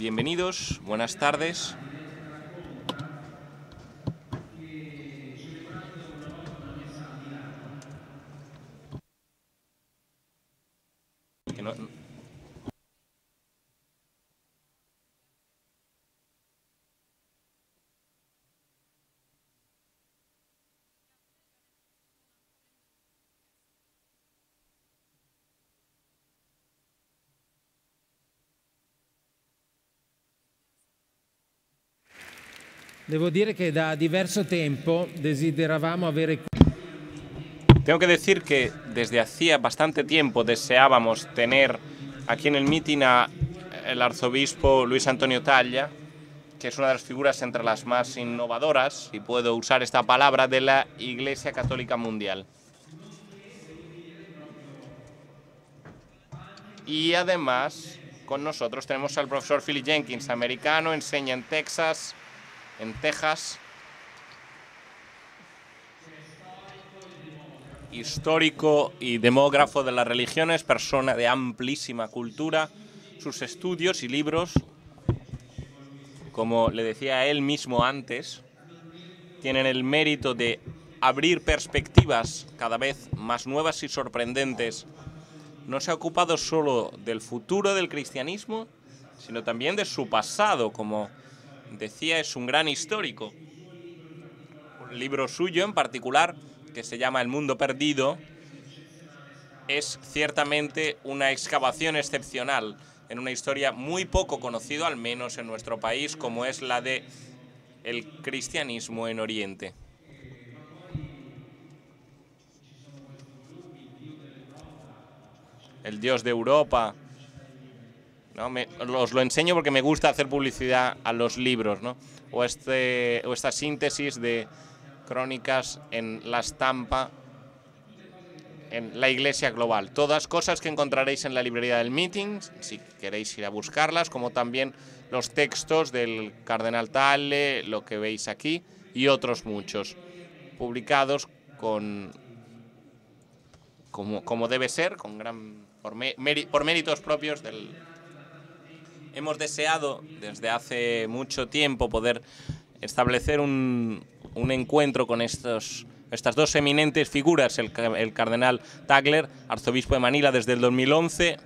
Bienvenidos, buenas tardes. Devo dire che da diverso tempo desideravamo avere... Tengo que decir que desde hacía bastante tiempo deseábamos tener aquí en el meeting al arzobispo Luis Antonio Talla, que es una de las figuras entre las más innovadoras, y puedo usar esta palabra, de la Iglesia Católica Mundial. Y además con nosotros tenemos al profesor Philip Jenkins, americano, enseña en Texas, histórico y demógrafo de las religiones, persona de amplísima cultura. Sus estudios y libros, como le decía él mismo antes, tienen el mérito de abrir perspectivas cada vez más nuevas y sorprendentes. No se ha ocupado solo del futuro del cristianismo, sino también de su pasado. Como decía, es un gran histórico. Un libro suyo en particular, que se llama El Mundo Perdido, es ciertamente una excavación excepcional en una historia muy poco conocida, al menos en nuestro país, como es la de el cristianismo en Oriente. El Dios de Europa, ¿no? Os lo enseño porque me gusta hacer publicidad a los libros, ¿no? O esta síntesis de crónicas en la estampa en la Iglesia Global. Todas cosas que encontraréis en la librería del meeting, si queréis ir a buscarlas, como también los textos del Cardenal Tagle, lo que veis aquí, y otros muchos, publicados como debe ser, con por méritos propios del... Hemos deseado desde hace mucho tiempo poder establecer un encuentro con estas dos eminentes figuras, el cardenal Tagle, arzobispo de Manila desde el 2011,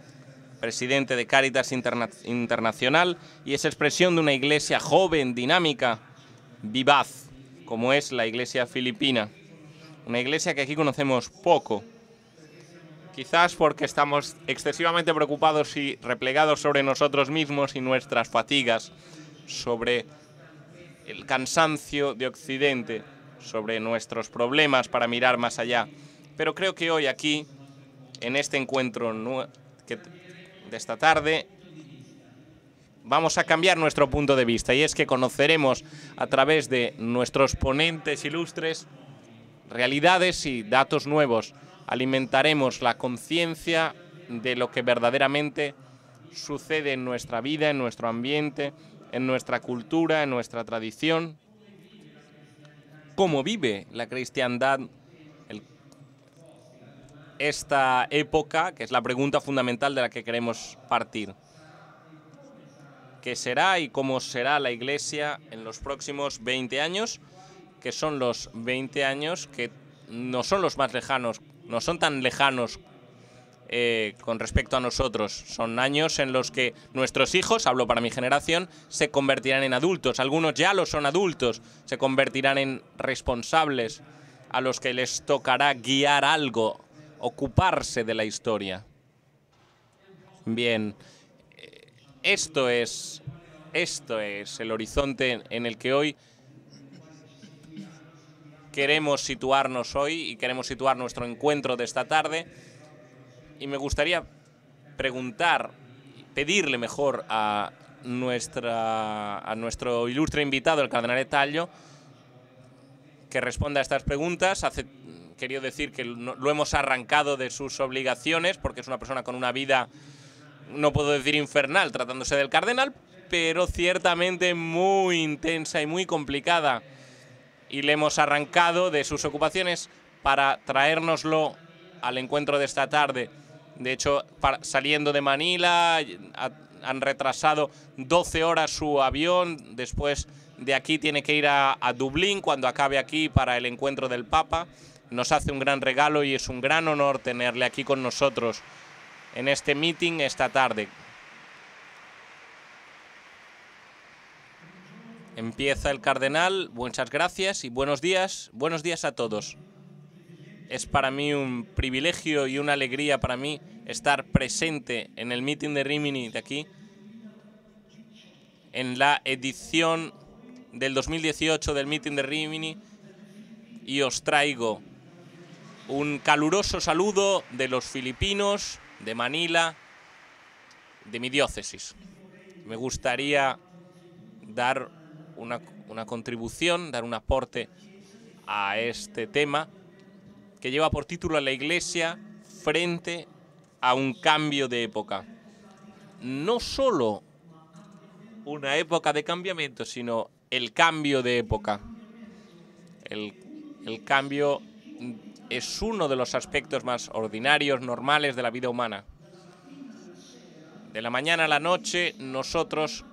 presidente de Cáritas Internacional, y es expresión de una iglesia joven, dinámica, vivaz, como es la iglesia filipina. Una iglesia que aquí conocemos poco, quizás porque estamos excesivamente preocupados y replegados sobre nosotros mismos y nuestras fatigas, sobre el cansancio de Occidente, sobre nuestros problemas para mirar más allá. Pero creo que hoy aquí, en este encuentro de esta tarde, vamos a cambiar nuestro punto de vista, y es que conoceremos a través de nuestros ponentes ilustres realidades y datos nuevos. Alimentaremos la conciencia de lo que verdaderamente sucede en nuestra vida, en nuestro ambiente, en nuestra cultura, en nuestra tradición. Cómo vive la cristiandad esta época, que es la pregunta fundamental de la que queremos partir. ¿Qué será y cómo será la Iglesia en los próximos 20 años? Que son los 20 años que no son los más lejanos, no son tan lejanos con respecto a nosotros. Son años en los que nuestros hijos, hablo para mi generación, se convertirán en adultos. Algunos ya lo son adultos, se convertirán en responsables, a los que les tocará guiar algo, ocuparse de la historia. Bien, esto es el horizonte en el que hoy queremos situarnos hoy, y queremos situar nuestro encuentro de esta tarde. Y me gustaría pedirle mejor a nuestro ilustre invitado, el cardenal Tagle, que responda a estas preguntas. Quería decir que lo hemos arrancado de sus obligaciones, porque es una persona con una vida, no puedo decir infernal, tratándose del cardenal, pero ciertamente muy intensa y muy complicada. Y le hemos arrancado de sus ocupaciones para traérnoslo al encuentro de esta tarde. De hecho, saliendo de Manila, han retrasado 12 horas su avión. Después de aquí tiene que ir a Dublín cuando acabe aquí para el encuentro del Papa. Nos hace un gran regalo y es un gran honor tenerle aquí con nosotros en este meeting esta tarde. Empieza el cardenal. Muchas gracias y buenos días. Buenos días a todos. Es para mí un privilegio y una alegría para mí estar presente en el meeting de Rimini de aquí, en la edición del 2018 del meeting de Rimini, y os traigo un caluroso saludo de los filipinos, de Manila, de mi diócesis. Me gustaría dar una contribución, dar un aporte a este tema que lleva por título a la Iglesia frente a un cambio de época. No solo una época de cambiamiento, sino el cambio de época. El cambio es uno de los aspectos más ordinarios, normales de la vida humana. De la mañana a la noche nosotros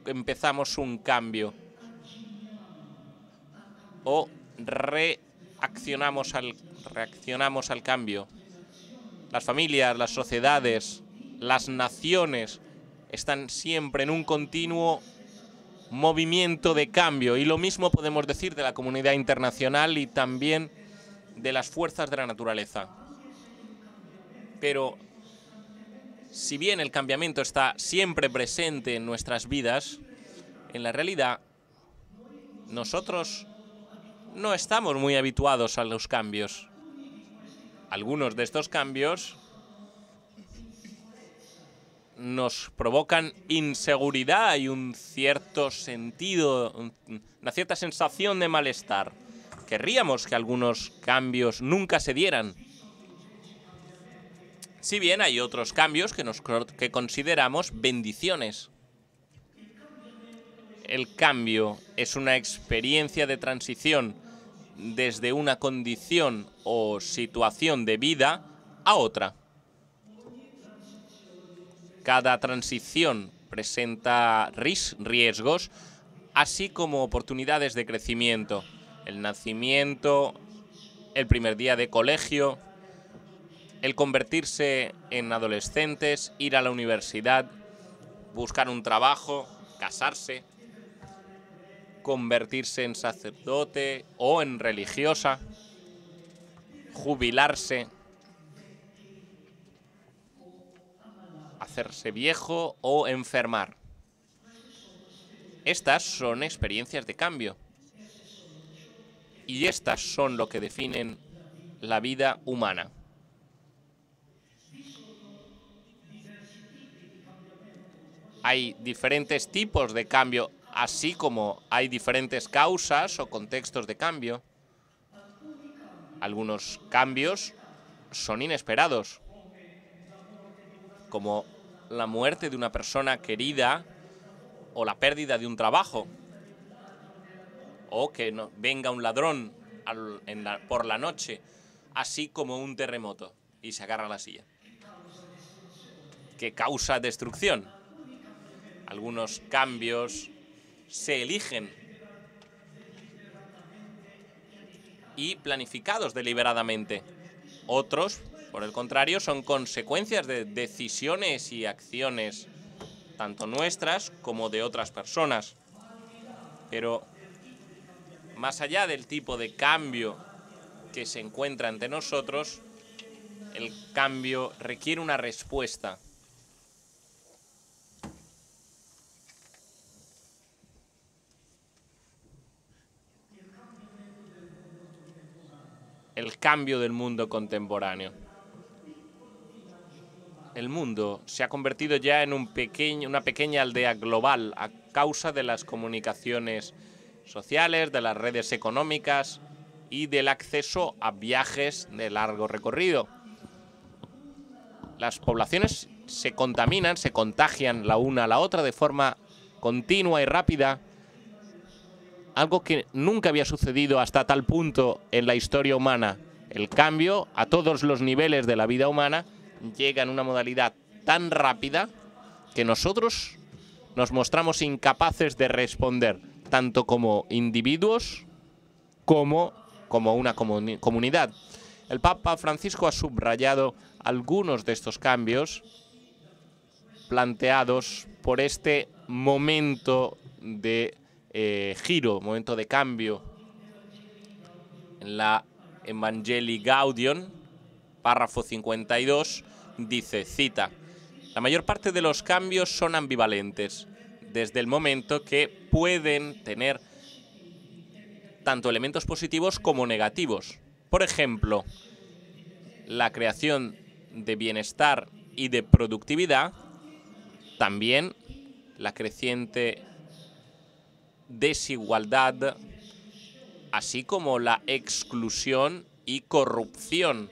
empezamos un cambio o reaccionamos al cambio. Las familias, las sociedades, las naciones están siempre en un continuo movimiento de cambio, y lo mismo podemos decir de la comunidad internacional y también de las fuerzas de la naturaleza. Pero si bien el cambiamiento está siempre presente en nuestras vidas, en la realidad nosotros no estamos muy habituados a los cambios. Algunos de estos cambios nos provocan inseguridad y un cierto sentido, una cierta sensación de malestar. Querríamos que algunos cambios nunca se dieran. Si bien hay otros cambios que consideramos bendiciones. El cambio es una experiencia de transición desde una condición o situación de vida a otra. Cada transición presenta riesgos, así como oportunidades de crecimiento. El nacimiento, el primer día de colegio, el convertirse en adolescentes, ir a la universidad, buscar un trabajo, casarse, convertirse en sacerdote o en religiosa, jubilarse, hacerse viejo o enfermar. Estas son experiencias de cambio. Y estas son lo que definen la vida humana. Hay diferentes tipos de cambio, así como hay diferentes causas o contextos de cambio. Algunos cambios son inesperados, como la muerte de una persona querida o la pérdida de un trabajo, o que venga un ladrón por la noche, así como un terremoto y se agarra a la silla, que causa destrucción. Algunos cambios se eligen y planificados deliberadamente. Otros, por el contrario, son consecuencias de decisiones y acciones, tanto nuestras como de otras personas. Pero más allá del tipo de cambio que se encuentra ante nosotros, el cambio requiere una respuesta. El cambio del mundo contemporáneo. El mundo se ha convertido ya en una pequeña aldea global a causa de las comunicaciones sociales, de las redes económicas y del acceso a viajes de largo recorrido. Las poblaciones se contaminan, se contagian la una a la otra de forma continua y rápida, algo que nunca había sucedido hasta tal punto en la historia humana. El cambio a todos los niveles de la vida humana llega en una modalidad tan rápida que nosotros nos mostramos incapaces de responder, tanto como individuos como una comunidad. El Papa Francisco ha subrayado algunos de estos cambios planteados por este momento de giro, momento de cambio. En la Evangelii Gaudium, párrafo 52, dice, cita, la mayor parte de los cambios son ambivalentes, desde el momento que pueden tener tanto elementos positivos como negativos. Por ejemplo, la creación de bienestar y de productividad, también la creciente desigualdad, así como la exclusión y corrupción,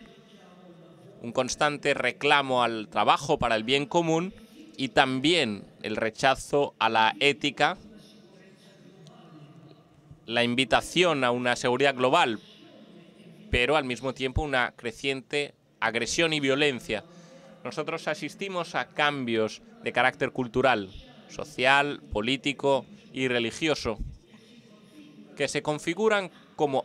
un constante reclamo al trabajo para el bien común y también el rechazo a la ética, la invitación a una seguridad global, pero al mismo tiempo una creciente agresión y violencia. Nosotros asistimos a cambios de carácter cultural, social, político y religioso, que se configuran como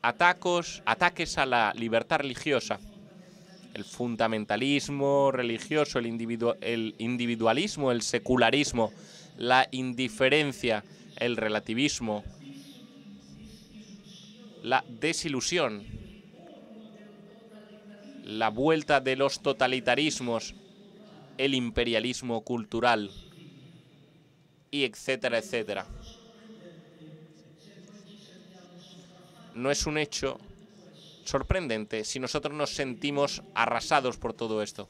ataques a la libertad religiosa. El fundamentalismo religioso, el individualismo, el secularismo, la indiferencia, el relativismo, la desilusión, la vuelta de los totalitarismos, el imperialismo cultural, y etcétera, etcétera. No es un hecho sorprendente si nosotros nos sentimos arrasados por todo esto,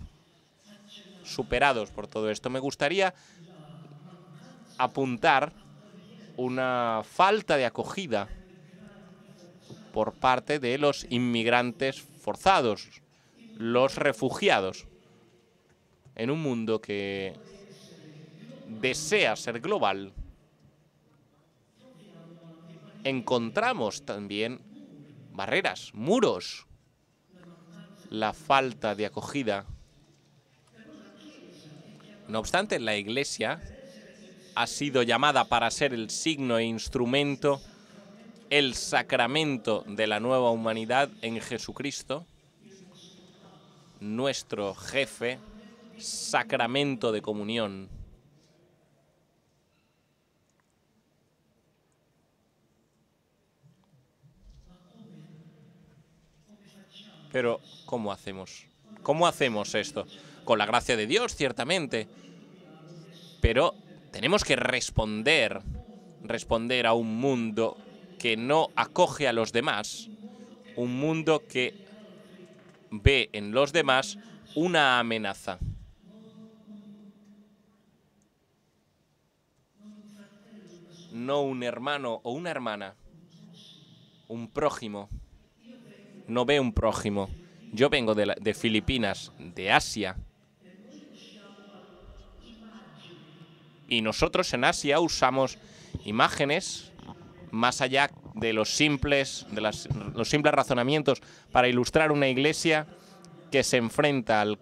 superados por todo esto. Me gustaría apuntar una falta de acogida por parte de los inmigrantes forzados, los refugiados, en un mundo que desea ser global. Encontramos también barreras, muros, la falta de acogida. No obstante, la Iglesia ha sido llamada para ser el signo e instrumento, el sacramento de la nueva humanidad en Jesucristo, nuestro jefe, sacramento de comunión. Pero, ¿cómo hacemos? ¿Cómo hacemos esto? Con la gracia de Dios, ciertamente. Pero tenemos que responder a un mundo que no acoge a los demás, un mundo que ve en los demás una amenaza. No un hermano o una hermana, un prójimo. No ve un prójimo. Yo vengo de Filipinas, de Asia. Y nosotros en Asia usamos imágenes más allá de los simples razonamientos para ilustrar una iglesia que se enfrenta al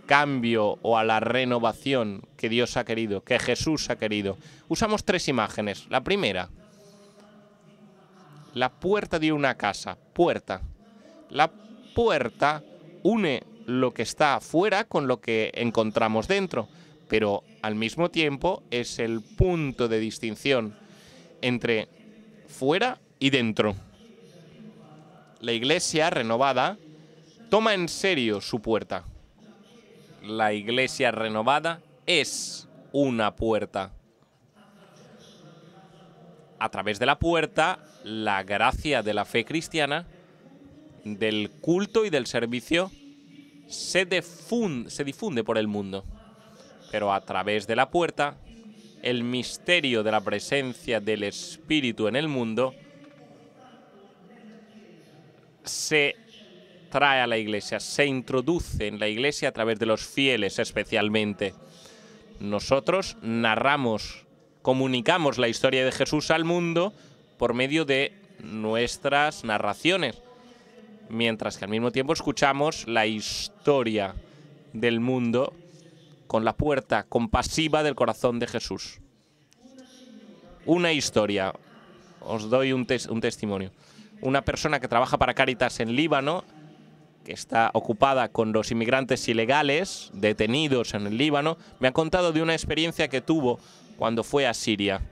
cambio o a la renovación que Dios ha querido, que Jesús ha querido. Usamos 3 imágenes. La primera, la puerta de una casa. Puerta. La puerta une lo que está afuera con lo que encontramos dentro, pero al mismo tiempo es el punto de distinción entre fuera y dentro. La Iglesia renovada toma en serio su puerta. La Iglesia renovada es una puerta. A través de la puerta, la gracia de la fe cristiana, del culto y del servicio se difunde por el mundo. Pero a través de la puerta, el misterio de la presencia del Espíritu en el mundo se trae a la Iglesia, se introduce en la Iglesia a través de los fieles especialmente. Nosotros narramos, comunicamos la historia de Jesús al mundo por medio de nuestras narraciones, mientras que al mismo tiempo escuchamos la historia del mundo con la puerta compasiva del corazón de Jesús. Una historia, os doy un testimonio. Una persona que trabaja para Cáritas en Líbano, que está ocupada con los inmigrantes ilegales detenidos en el Líbano, me ha contado de una experiencia que tuvo cuando fue a Siria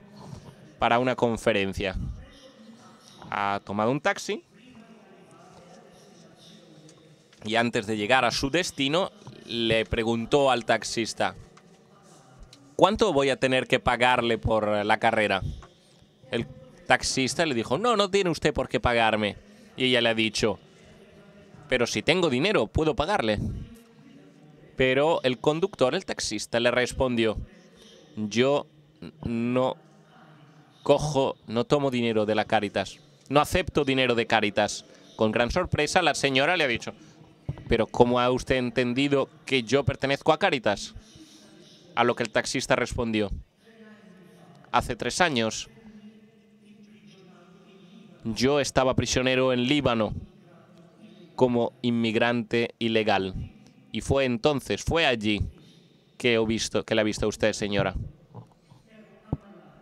para una conferencia. Ha tomado un taxi y antes de llegar a su destino le preguntó al taxista: ¿cuánto voy a tener que pagarle por la carrera? El taxista le dijo: no tiene usted por qué pagarme. Y ella le ha dicho: pero si tengo dinero, puedo pagarle. Pero el conductor, el taxista, le respondió: yo no tomo dinero de la Cáritas. No acepto dinero de Cáritas. Con gran sorpresa, la señora le ha dicho: ¿pero cómo ha usted entendido que yo pertenezco a Cáritas? A lo que el taxista respondió: hace 3 años yo estaba prisionero en Líbano como inmigrante ilegal. Y fue allí que la ha visto usted, señora.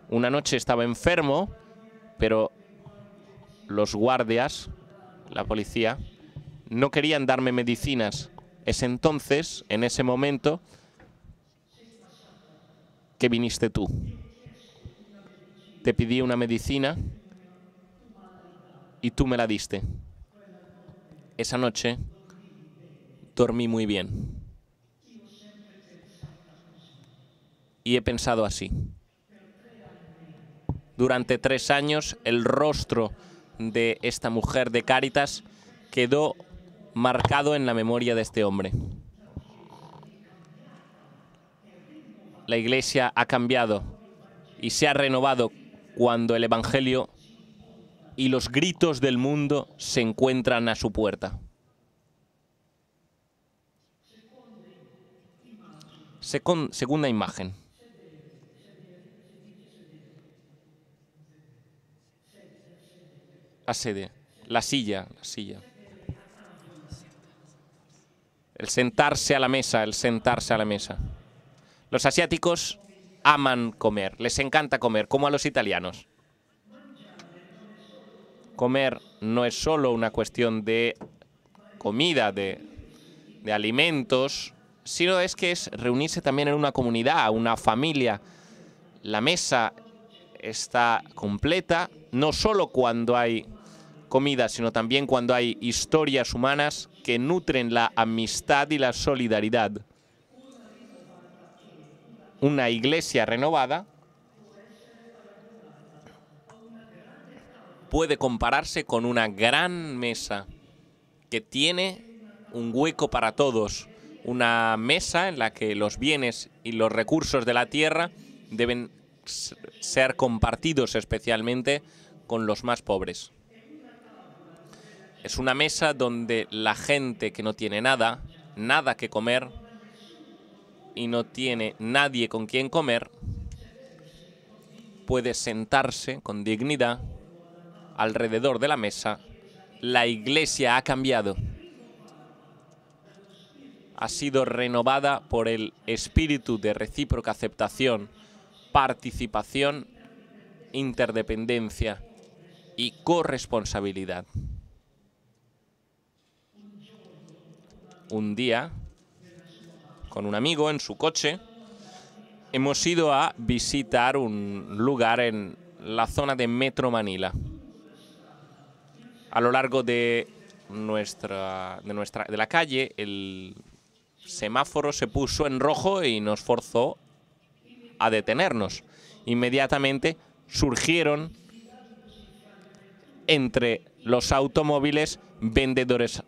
Una noche estaba enfermo, pero los guardias, la policía, no querían darme medicinas. Es entonces, en ese momento, que viniste tú. Te pedí una medicina y tú me la diste. Esa noche dormí muy bien. Y he pensado así. Durante 3 años el rostro de esta mujer de Cáritas quedó marcado en la memoria de este hombre. La Iglesia ha cambiado y se ha renovado cuando el Evangelio y los gritos del mundo se encuentran a su puerta. Segunda imagen. La silla. El sentarse a la mesa. Los asiáticos aman comer, les encanta comer, como a los italianos. Comer no es solo una cuestión de comida, de alimentos, sino es reunirse también en una comunidad, una familia. La mesa está completa, no solo cuando hay comida, sino también cuando hay historias humanas que nutren la amistad y la solidaridad. Una iglesia renovada puede compararse con una gran mesa que tiene un hueco para todos. Una mesa en la que los bienes y los recursos de la tierra deben ser compartidos especialmente con los más pobres. Es una mesa donde la gente que no tiene nada que comer y no tiene nadie con quien comer, puede sentarse con dignidad alrededor de la mesa. La Iglesia ha cambiado. Ha sido renovada por el espíritu de recíproca aceptación, participación, interdependencia y corresponsabilidad. Un día, con un amigo en su coche, hemos ido a visitar un lugar en la zona de Metro Manila. A lo largo de la calle, el semáforo se puso en rojo y nos forzó a detenernos. Inmediatamente surgieron entre los automóviles vendedores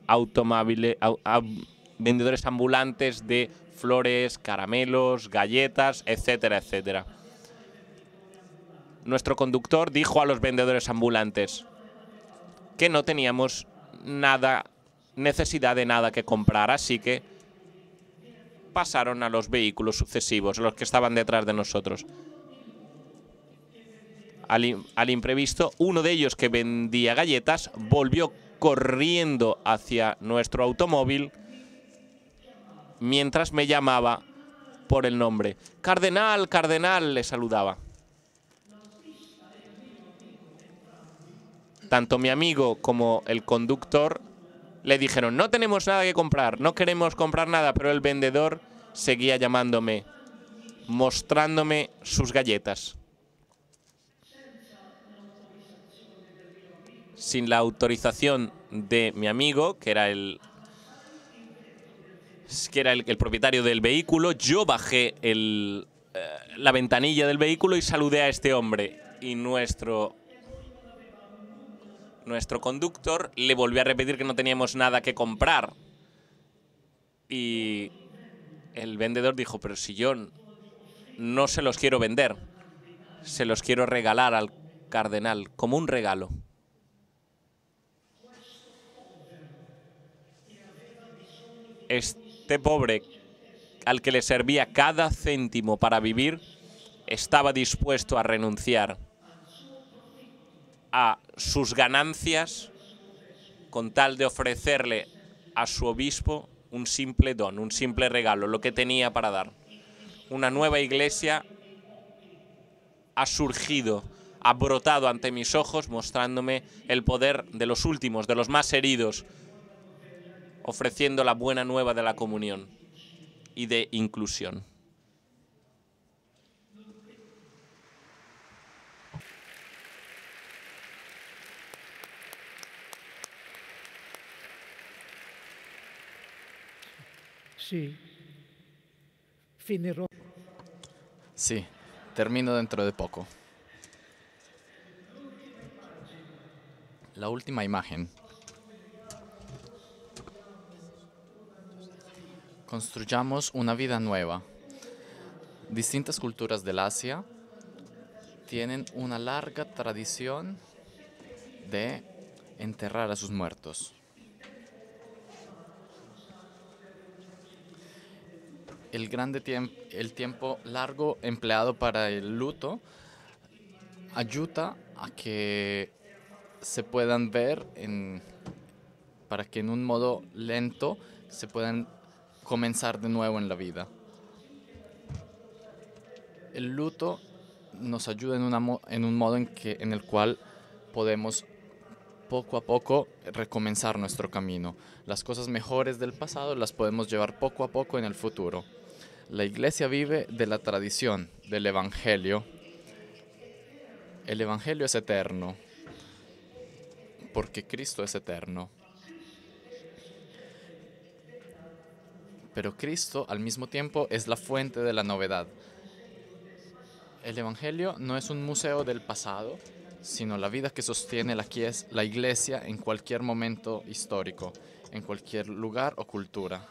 ambulantes de flores, caramelos, galletas, etcétera, etcétera. Nuestro conductor dijo a los vendedores ambulantes que no teníamos necesidad de nada que comprar, así que pasaron a los vehículos sucesivos, los que estaban detrás de nosotros. Al imprevisto, uno de ellos, que vendía galletas, volvió corriendo hacia nuestro automóvil mientras me llamaba por el nombre. «Cardenal, cardenal», le saludaba. Tanto mi amigo como el conductor le dijeron: «No tenemos nada que comprar, no queremos comprar nada», pero el vendedor seguía llamándome, mostrándome sus galletas. Sin la autorización de mi amigo, que era el propietario del vehículo, yo bajé la ventanilla del vehículo y saludé a este hombre. Y nuestro conductor le volvió a repetir que no teníamos nada que comprar. Y el vendedor dijo: «Pero si yo no se los quiero vender, se los quiero regalar al cardenal, como un regalo». Este pobre, al que le servía cada céntimo para vivir, estaba dispuesto a renunciar a sus ganancias con tal de ofrecerle a su obispo un simple don, un simple regalo, lo que tenía para dar. Una nueva iglesia ha surgido, ha brotado ante mis ojos, mostrándome el poder de los últimos, de los más heridos, ofreciendo la buena nueva de la comunión y de inclusión. Sí. Finirò. Sí, termino dentro de poco. La última imagen. Construyamos una vida nueva. Distintas culturas del Asia tienen una larga tradición de enterrar a sus muertos. El tiempo largo empleado para el luto ayuda a que se puedan ver para que en un modo lento se puedan comenzar de nuevo en la vida. El luto nos ayuda en un modo en el cual podemos poco a poco recomenzar nuestro camino. Las cosas mejores del pasado las podemos llevar poco a poco en el futuro. La Iglesia vive de la tradición del Evangelio. El Evangelio es eterno, porque Cristo es eterno. Pero Cristo, al mismo tiempo, es la fuente de la novedad. El Evangelio no es un museo del pasado, sino la vida que sostiene la Iglesia en cualquier momento histórico, en cualquier lugar o cultura.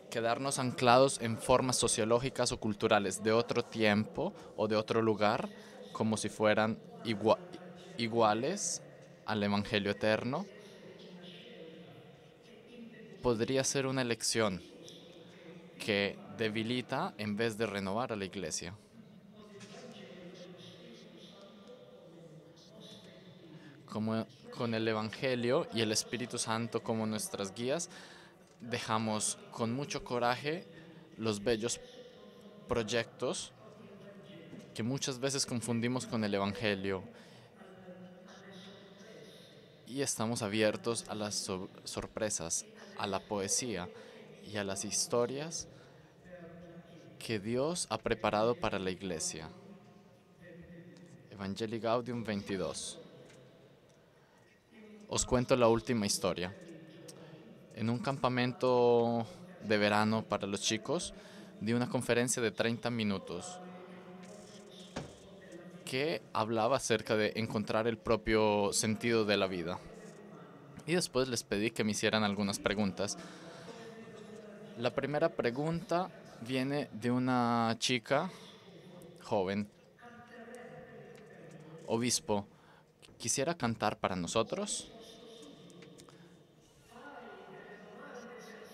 Quedarnos anclados en formas sociológicas o culturales de otro tiempo o de otro lugar, como si fueran iguales al Evangelio eterno, podría ser una elección que debilita en vez de renovar a la Iglesia. Como con el Evangelio y el Espíritu Santo como nuestras guías, dejamos con mucho coraje los bellos proyectos que muchas veces confundimos con el Evangelio y estamos abiertos a las sorpresas, a la poesía y a las historias que Dios ha preparado para la Iglesia. Evangelii Gaudium 22. Os cuento la última historia. En un campamento de verano para los chicos, di una conferencia de 30 minutos que hablaba acerca de encontrar el propio sentido de la vida. Y después les pedí que me hicieran algunas preguntas. La primera pregunta viene de una chica joven. Obispo, ¿quisiera cantar para nosotros?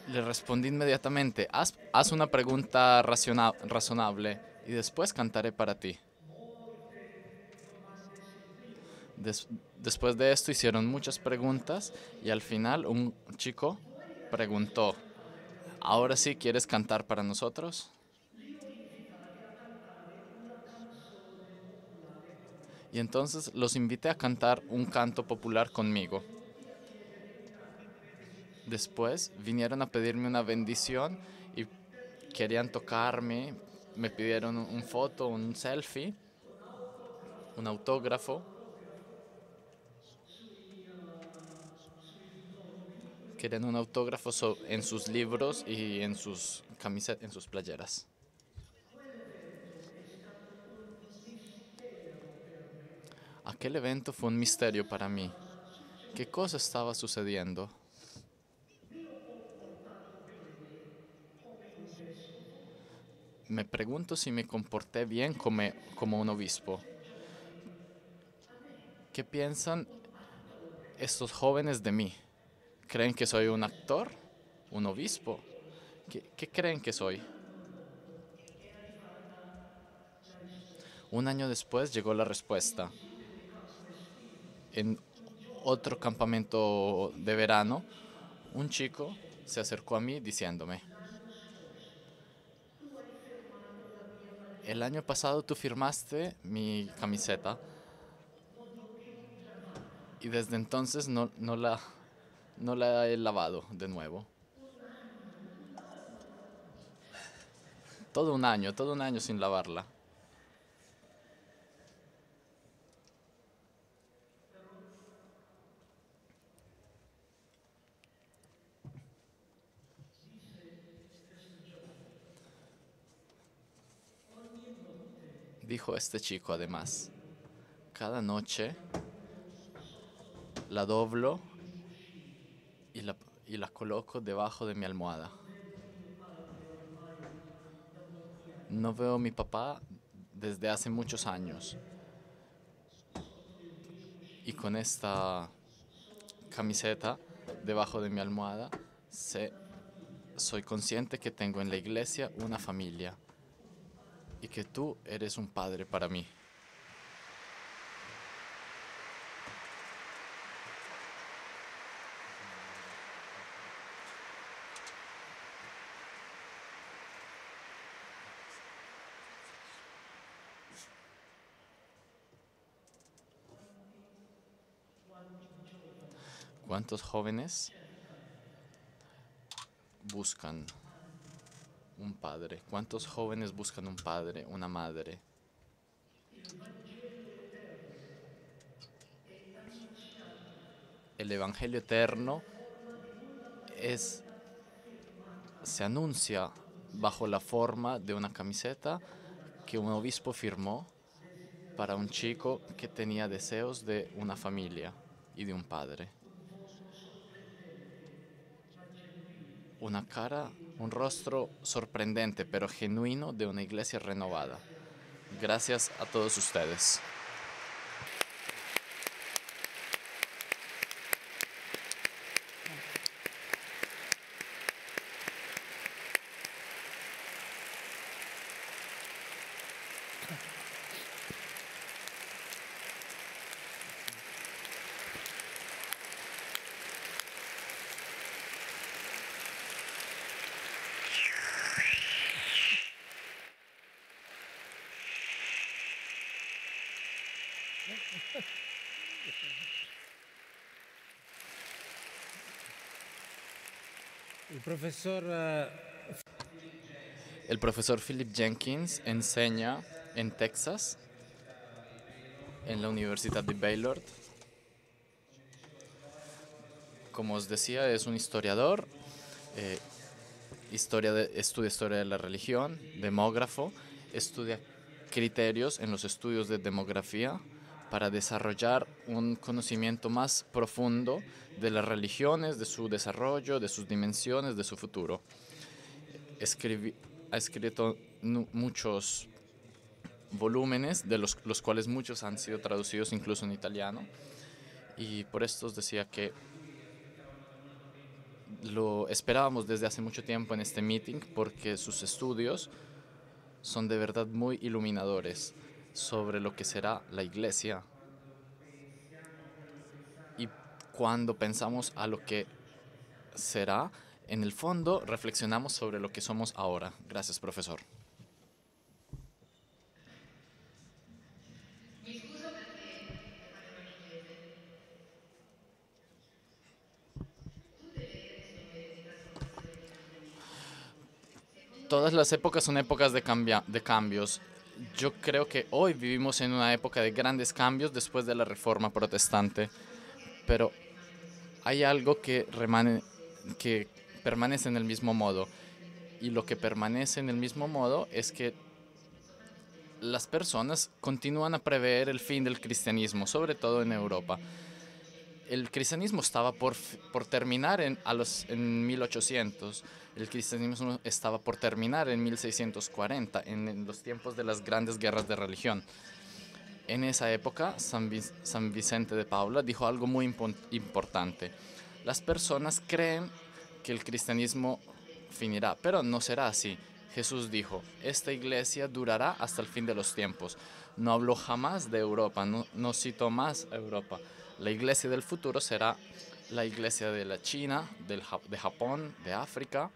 Le respondí inmediatamente: haz una pregunta razonable y después cantaré para ti. Después de esto hicieron muchas preguntas y al final un chico preguntó: Ahora sí, ¿quieres cantar para nosotros? Y entonces los invité a cantar un canto popular conmigo. Después vinieron a pedirme una bendición y querían tocarme, me pidieron un foto, un selfie, un autógrafo. Querían un autógrafo en sus libros y en sus camisetas, en sus playeras. Aquel evento fue un misterio para mí. ¿Qué cosa estaba sucediendo? Me pregunto si me comporté bien como un obispo. ¿Qué piensan estos jóvenes de mí? ¿Creen que soy un actor? ¿Un obispo? ¿Qué creen que soy? Un año después llegó la respuesta. En otro campamento de verano, un chico se acercó a mí diciéndome, el año pasado tú firmaste mi camiseta y desde entonces no la he lavado de nuevo. Todo un año sin lavarla. Dijo este chico además, cada noche la doblo y y la coloco debajo de mi almohada. No veo a mi papá desde hace muchos años y con esta camiseta debajo de mi almohada soy consciente que tengo en la iglesia una familia y que tú eres un padre para mí. ¿Cuántos jóvenes buscan un padre? ¿Cuántos jóvenes buscan un padre, una madre? El Evangelio eterno es, se anuncia bajo la forma de una camiseta que un obispo firmó para un chico que tenía deseos de una familia y de un padre. Una cara, un rostro sorprendente pero genuino de una iglesia renovada. Gracias a todos ustedes. Il professor El profesor Philip Jenkins enseña en Texas, en la Universidad de Baylor. Como os decía, es un historiador, eh, estudia historia de la religión, demógrafo, estudia criterios en los estudios de demografía para desarrollar un conocimiento más profundo de las religiones, de su desarrollo, de sus dimensiones, de su futuro. Ha escrito muchos volúmenes, de los cuales muchos han sido traducidos incluso en italiano, y por esto os decía que lo esperábamos desde hace mucho tiempo en este meeting porque sus estudios son de verdad muy iluminadores sobre lo que será la iglesia. Y cuando pensamos a lo que será, En el fondo, reflexionamos sobre lo que somos ahora. Gracias, profesor. Todas las épocas son épocas de cambios. Yo creo que hoy vivimos en una época de grandes cambios después de la Reforma Protestante, pero hay algo que permanece en el mismo modo. Y lo que permanece en el mismo modo es que las personas continúan a prever el fin del cristianismo, sobre todo en Europa. El cristianismo estaba por terminar en 1800. El cristianismo estaba por terminar en 1640, en los tiempos de las grandes guerras de religión. En esa época, San Vicente de Paula dijo algo muy importante. Las personas creen que el cristianismo finirá, pero no será así. Jesús dijo, esta iglesia durará hasta el fin de los tiempos. No habló jamás de Europa, no citó más a Europa. La iglesia del futuro será la iglesia de la China, de Japón, de África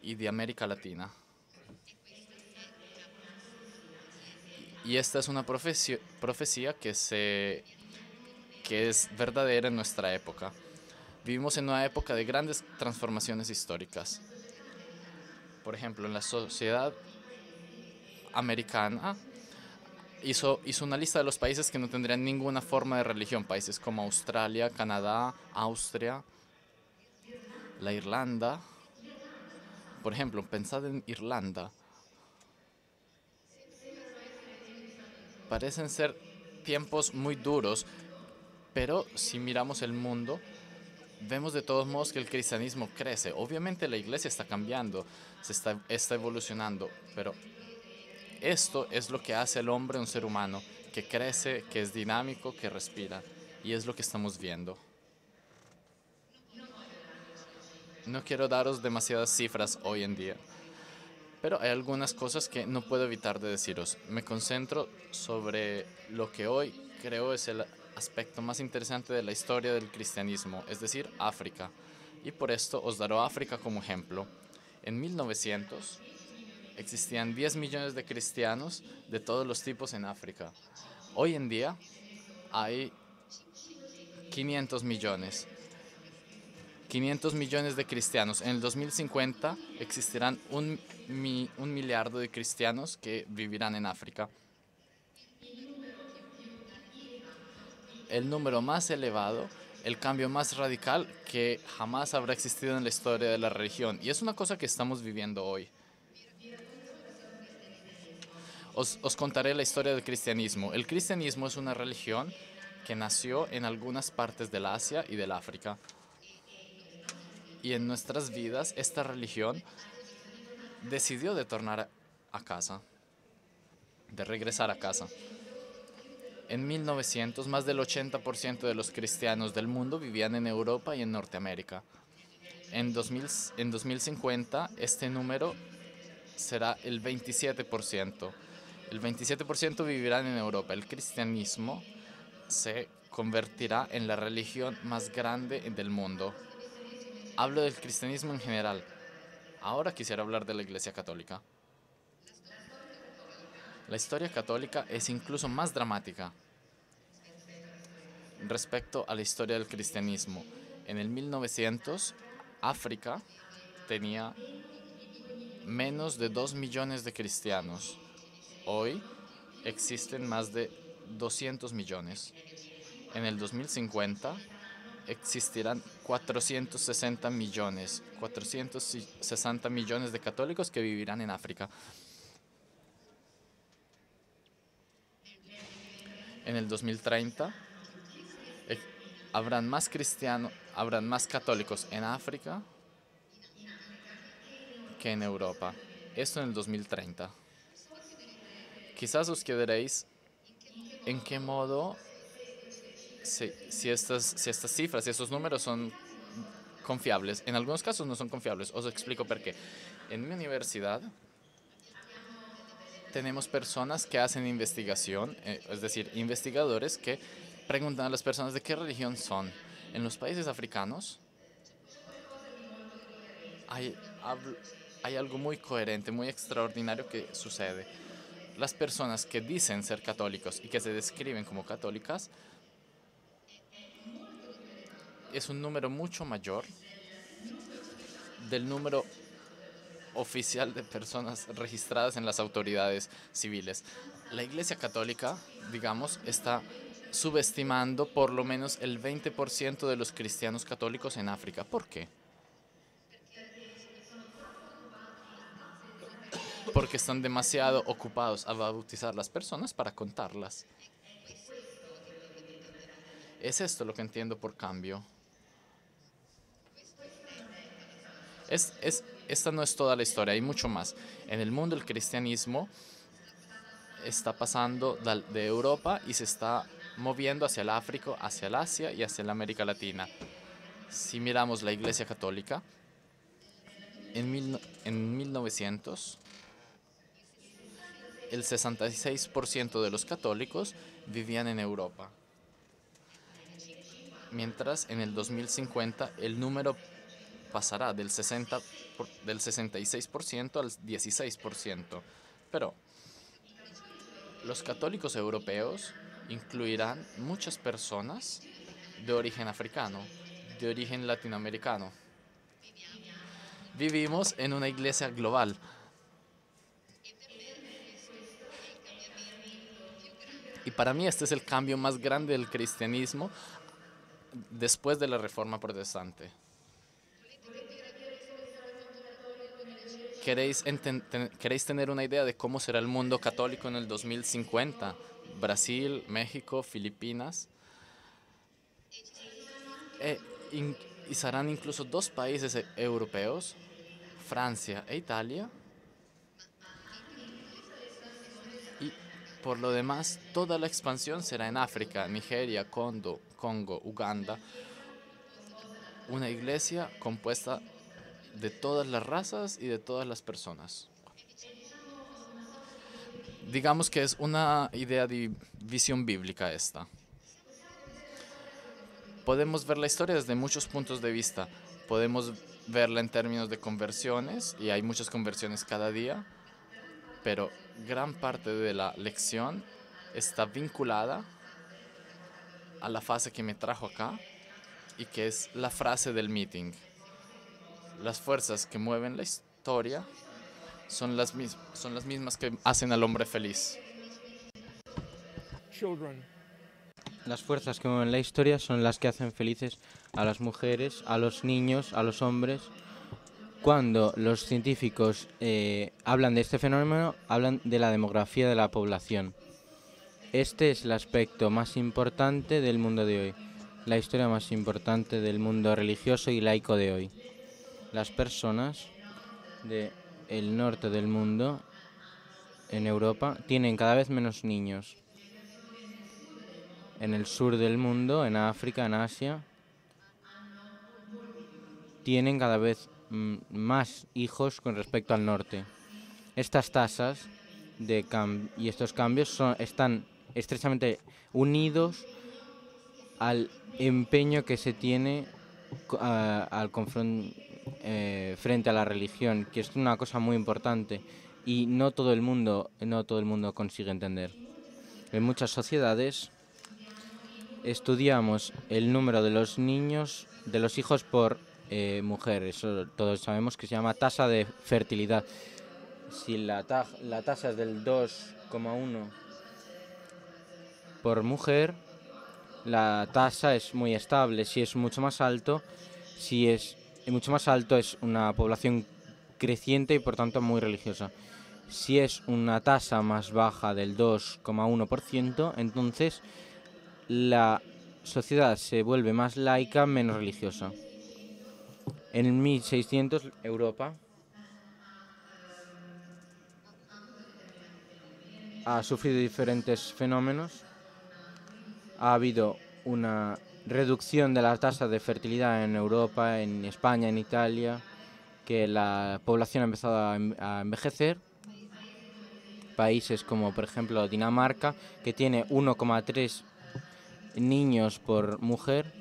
y de América Latina. Y esta es una profecía que es verdadera en nuestra época. Vivimos en una época de grandes transformaciones históricas. Por ejemplo, en la sociedad americana hizo una lista de los países que no tendrían ninguna forma de religión. Países como Australia, Canadá, Austria, la Irlanda. Por ejemplo, pensad en Irlanda. Parecen ser tiempos muy duros, pero si miramos el mundo, vemos de todos modos que el cristianismo crece. Obviamente la iglesia está cambiando, está evolucionando, pero esto es lo que hace al hombre un ser humano, que crece, que es dinámico, que respira. Y es lo que estamos viendo. No quiero daros demasiadas cifras hoy en día, pero hay algunas cosas que no puedo evitar de deciros. Me concentro sobre lo que hoy creo es el aspecto más interesante de la historia del cristianismo, es decir, África. Y por esto os daré África como ejemplo. En 1900 existían 10 millones de cristianos de todos los tipos en África. Hoy en día hay 500 millones. 500 millones de cristianos. En el 2050 existirán un miliardo de cristianos que vivirán en África. El número más elevado, el cambio más radical que jamás habrá existido en la historia de la religión. Y es una cosa que estamos viviendo hoy. Os contaré la historia del cristianismo. El cristianismo es una religión que nació en algunas partes del Asia y del África. Y en nuestras vidas, esta religión decidió de tornar a casa, de regresar a casa. En 1900, más del 80% de los cristianos del mundo vivían en Europa y en Norteamérica. En 2050, este número será el 27%. El 27% vivirán en Europa. El cristianismo se convertirá en la religión más grande del mundo. Hablo del cristianismo en general. Ahora quisiera hablar de la Iglesia Católica. La historia católica es incluso más dramática respecto a la historia del cristianismo. En el 1900, África tenía menos de 2 millones de cristianos. Hoy existen más de 200 millones. En el 2050 existirán 460 millones de católicos que vivirán en África. En el 2030 habrán más católicos en África que en Europa. Esto en el 2030. Quizás os quedaréis en qué modo, si estas cifras, si estos números son confiables. En algunos casos no son confiables. Os explico por qué. En mi universidad tenemos personas que hacen investigación, es decir, investigadores que preguntan a las personas de qué religión son. En los países africanos, hay, hay algo muy coherente, muy extraordinario que sucede. Las personas que dicen ser católicos y que se describen como católicas es un número mucho mayor del número oficial de personas registradas en las autoridades civiles. La Iglesia Católica, digamos, está subestimando por lo menos el 20% de los cristianos católicos en África. ¿Por qué? Porque están demasiado ocupados a bautizar las personas para contarlas. Es esto lo que entiendo por cambio. Esta no es toda la historia, hay mucho más. En el mundo el cristianismo está pasando de Europa y se está moviendo hacia el África, hacia el Asia y hacia la América Latina. Si miramos la Iglesia Católica, en 1900, el 66% de los católicos vivían en Europa. Mientras en el 2050 el número pasará del 66% al 16%. Pero los católicos europeos incluirán muchas personas de origen africano, de origen latinoamericano. Vivimos en una iglesia global. Y para mí este es el cambio más grande del cristianismo después de la Reforma Protestante. ¿Queréis tener una idea de cómo será el mundo católico en el 2050? Brasil, México, Filipinas. Y serán incluso 2 países europeos, Francia e Italia. Y por lo demás, toda la expansión será en África, Nigeria, Congo, Uganda. Una iglesia compuesta de todas las razas y de todas las personas. Digamos que es una idea de visión bíblica esta. Podemos ver la historia desde muchos puntos de vista. Podemos verla en términos de conversiones, y hay muchas conversiones cada día, pero gran parte de la lección está vinculada a la fase que me trajo acá y que es la frase del meeting. Las fuerzas que mueven la historia son las mismas que hacen al hombre feliz. Las fuerzas que mueven la historia son las que hacen felices a las mujeres, a los niños, a los hombres. Cuando los científicos hablan de este fenómeno, hablan de la demografía de la población. Este es el aspecto más importante del mundo de hoy, la historia más importante del mundo religioso y laico de hoy. Las personas del norte del mundo, en Europa, tienen cada vez menos niños. En el sur del mundo, en África, en Asia, tienen cada vez más hijos con respecto al norte. Estas tasas y estos cambios están estrechamente unidos al empeño que se tiene frente a la religión, que es una cosa muy importante y no todo el mundo consigue entender. En muchas sociedades estudiamos el número de los niños, de los hijos por mujer. Eso todos sabemos que se llama tasa de fertilidad. Si la tasa es del 2,1 por mujer, la tasa es muy estable. Si es mucho más alto, es una población creciente y por tanto muy religiosa. Si es una tasa más baja del 2,1%, entonces la sociedad se vuelve más laica, menos religiosa. En 1600, Europa ha sufrido diferentes fenómenos. Ha habido una reducción de la tasa de fertilidad en Europa, en España, en Italia, que la población ha empezado a envejecer. Países como, por ejemplo, Dinamarca, que tiene 1,3 niños por mujer,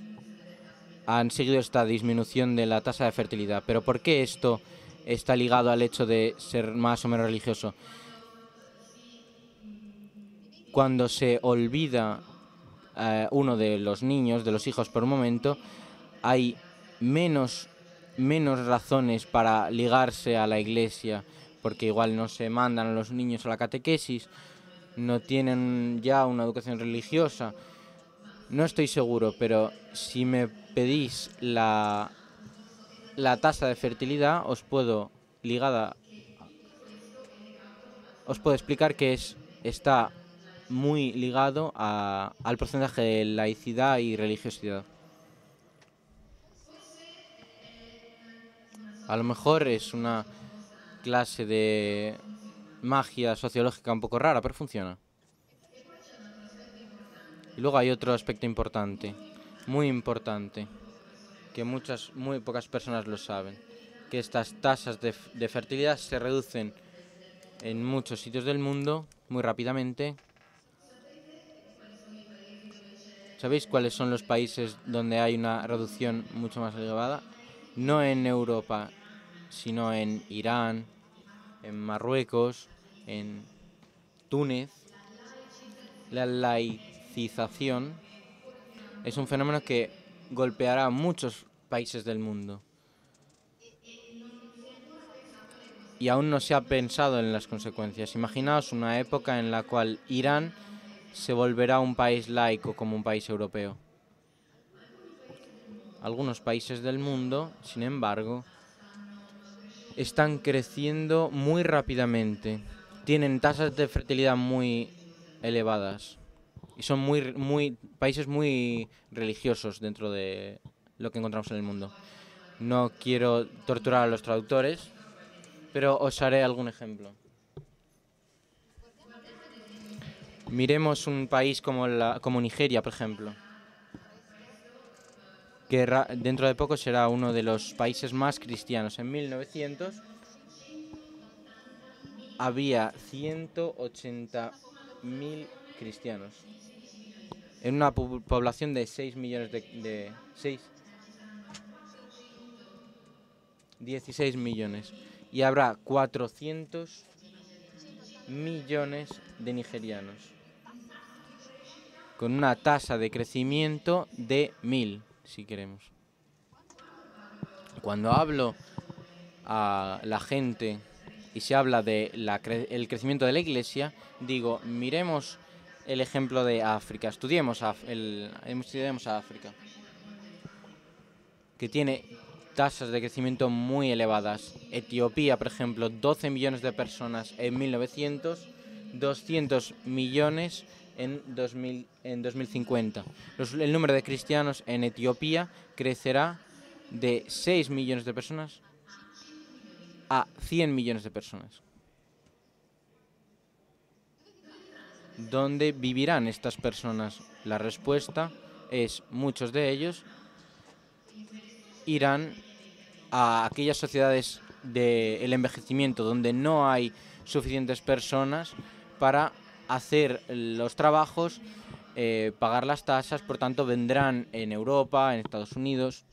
han seguido esta disminución de la tasa de fertilidad. Pero ¿por qué esto está ligado al hecho de ser más o menos religioso? Cuando se olvida uno de los niños, de los hijos por un momento, hay menos razones para ligarse a la iglesia, porque igual no se mandan a los niños a la catequesis, no tienen ya una educación religiosa. No estoy seguro, pero si me pedís la tasa de fertilidad, os puedo explicar que está muy ligado al porcentaje de laicidad y religiosidad. A lo mejor es una clase de magia sociológica un poco rara, pero funciona. Y luego hay otro aspecto importante, muy importante, que muy pocas personas lo saben, que estas tasas de fertilidad se reducen en muchos sitios del mundo muy rápidamente. ¿Sabéis cuáles son los países donde hay una reducción mucho más elevada? No en Europa, sino en Irán, en Marruecos, en Túnez. La laicización es un fenómeno que golpeará a muchos países del mundo. Y aún no se ha pensado en las consecuencias. Imaginaos una época en la cual Irán se volverá un país laico como un país europeo. Algunos países del mundo, sin embargo, están creciendo muy rápidamente. Tienen tasas de fertilidad muy elevadas y son países muy religiosos dentro de lo que encontramos en el mundo. No quiero torturar a los traductores, pero os haré algún ejemplo. Miremos un país como Nigeria, por ejemplo, que dentro de poco será uno de los países más cristianos. En 1900 había 180.000 cristianos en una población de 6 millones de 16 millones, y habrá 400 millones de nigerianos, con una tasa de crecimiento de 1000, si queremos. Cuando hablo a la gente y se habla de el crecimiento de la Iglesia, digo, miremos el ejemplo de África, estudiemos a África, que tiene tasas de crecimiento muy elevadas. Etiopía, por ejemplo, 12 millones de personas en 1900, 200 millones en 2050. El número de cristianos en Etiopía crecerá de 6 millones de personas a 100 millones de personas. ¿Dónde vivirán estas personas? La respuesta es: muchos de ellos irán a aquellas sociedades del envejecimiento donde no hay suficientes personas para hacer los trabajos, pagar las tasas. Por tanto, vendrán en Europa, en Estados Unidos.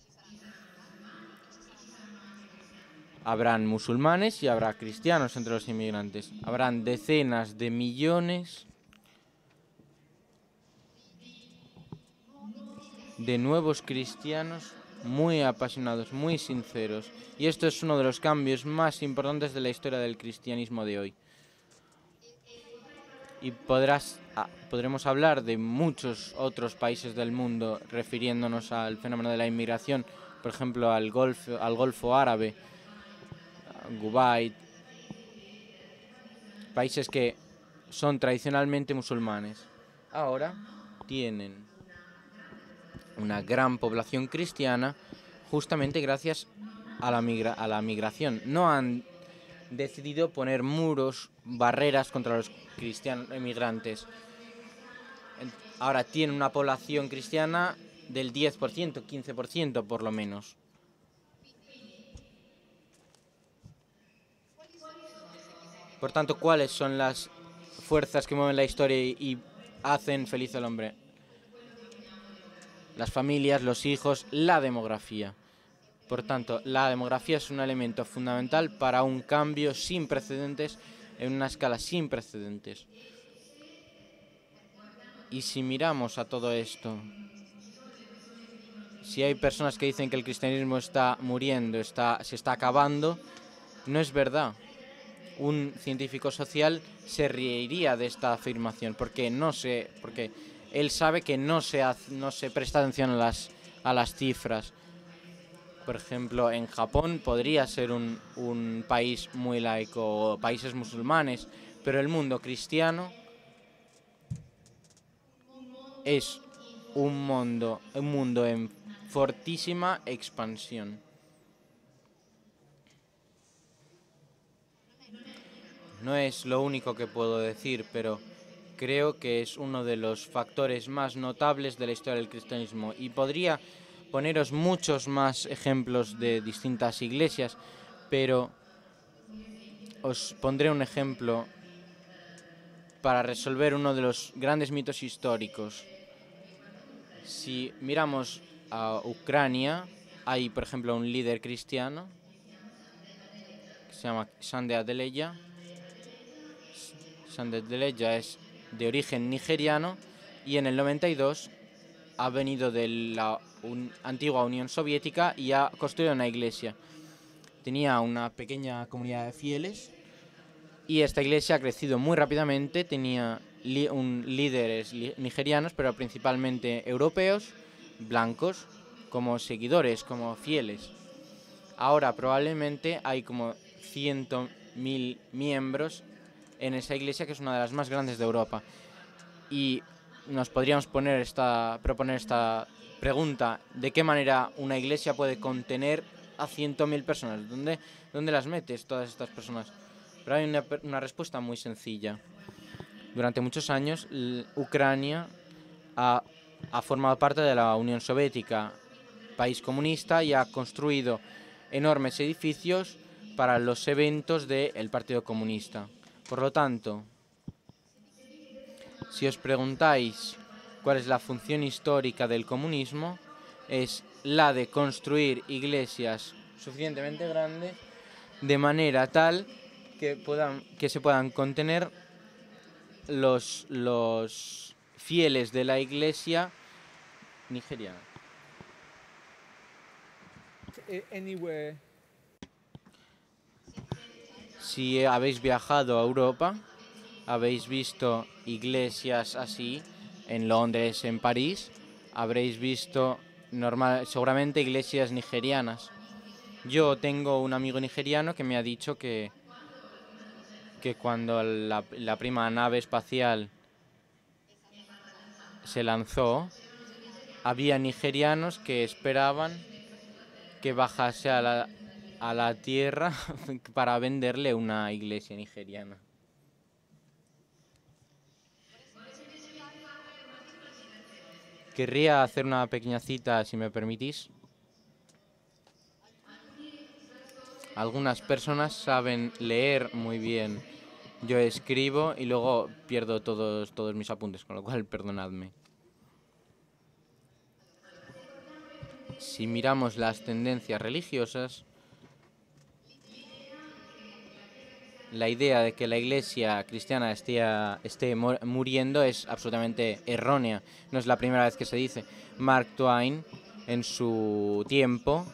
Habrán musulmanes y habrá cristianos entre los inmigrantes. Habrán decenas de millones de nuevos cristianos muy apasionados, muy sinceros. Y esto es uno de los cambios más importantes de la historia del cristianismo de hoy. Y podremos hablar de muchos otros países del mundo refiriéndonos al fenómeno de la inmigración, por ejemplo al Golfo Árabe, Kuwait, países que son tradicionalmente musulmanes. Ahora tienen una gran población cristiana justamente gracias a la migración. No han decidido poner muros, barreras contra los cristianos emigrantes. Ahora tienen una población cristiana del 10%, 15% por lo menos. Por tanto, ¿cuáles son las fuerzas que mueven la historia y hacen feliz al hombre? las familias, los hijos, la demografía. Por tanto, la demografía es un elemento fundamental para un cambio sin precedentes, en una escala sin precedentes. Y si miramos a todo esto, si hay personas que dicen que el cristianismo está muriendo, se está acabando, no es verdad. Un científico social se reiría de esta afirmación porque él sabe que no se presta atención a las cifras. Por ejemplo, en Japón podría ser un país muy laico, o países musulmanes, pero el mundo cristiano es un mundo en fortísima expansión. No es lo único que puedo decir, pero creo que es uno de los factores más notables de la historia del cristianismo. Y podría poneros muchos más ejemplos de distintas iglesias, pero os pondré un ejemplo para resolver uno de los grandes mitos históricos. Si miramos a Ucrania, hay, por ejemplo, un líder cristiano que se llama Sande Adeleja. Sande Adeleja es de origen nigeriano y en el 92 ha venido de la antigua Unión Soviética y ha construido una iglesia. Tenía una pequeña comunidad de fieles y esta iglesia ha crecido muy rápidamente. Tenía líderes nigerianos, pero principalmente europeos, blancos, como seguidores, como fieles. Ahora probablemente hay como 100.000 miembros en esa iglesia, que es una de las más grandes de Europa. Y nos podríamos proponer esta pregunta: ¿de qué manera una iglesia puede contener a 100.000 personas? ¿Dónde las metes todas estas personas? Pero hay una respuesta muy sencilla. Durante muchos años, Ucrania ha formado parte de la Unión Soviética, país comunista, y ha construido enormes edificios para los eventos del Partido Comunista. Por lo tanto, si os preguntáis cuál es la función histórica del comunismo, es la de construir iglesias suficientemente grandes de manera tal que se puedan contener los fieles de la iglesia nigeriana. Anywhere. Si habéis viajado a Europa, habéis visto iglesias así en Londres, en París, habréis visto seguramente iglesias nigerianas. Yo tengo un amigo nigeriano que me ha dicho que cuando la primera nave espacial se lanzó, había nigerianos que esperaban que bajase a la Tierra para venderle una iglesia nigeriana. Querría hacer una pequeña cita, si me permitís. Algunas personas saben leer muy bien. Yo escribo y luego pierdo todos mis apuntes, con lo cual perdonadme. Si miramos las tendencias religiosas, la idea de que la iglesia cristiana esté muriendo es absolutamente errónea. No es la primera vez que se dice. Mark Twain, en su tiempo,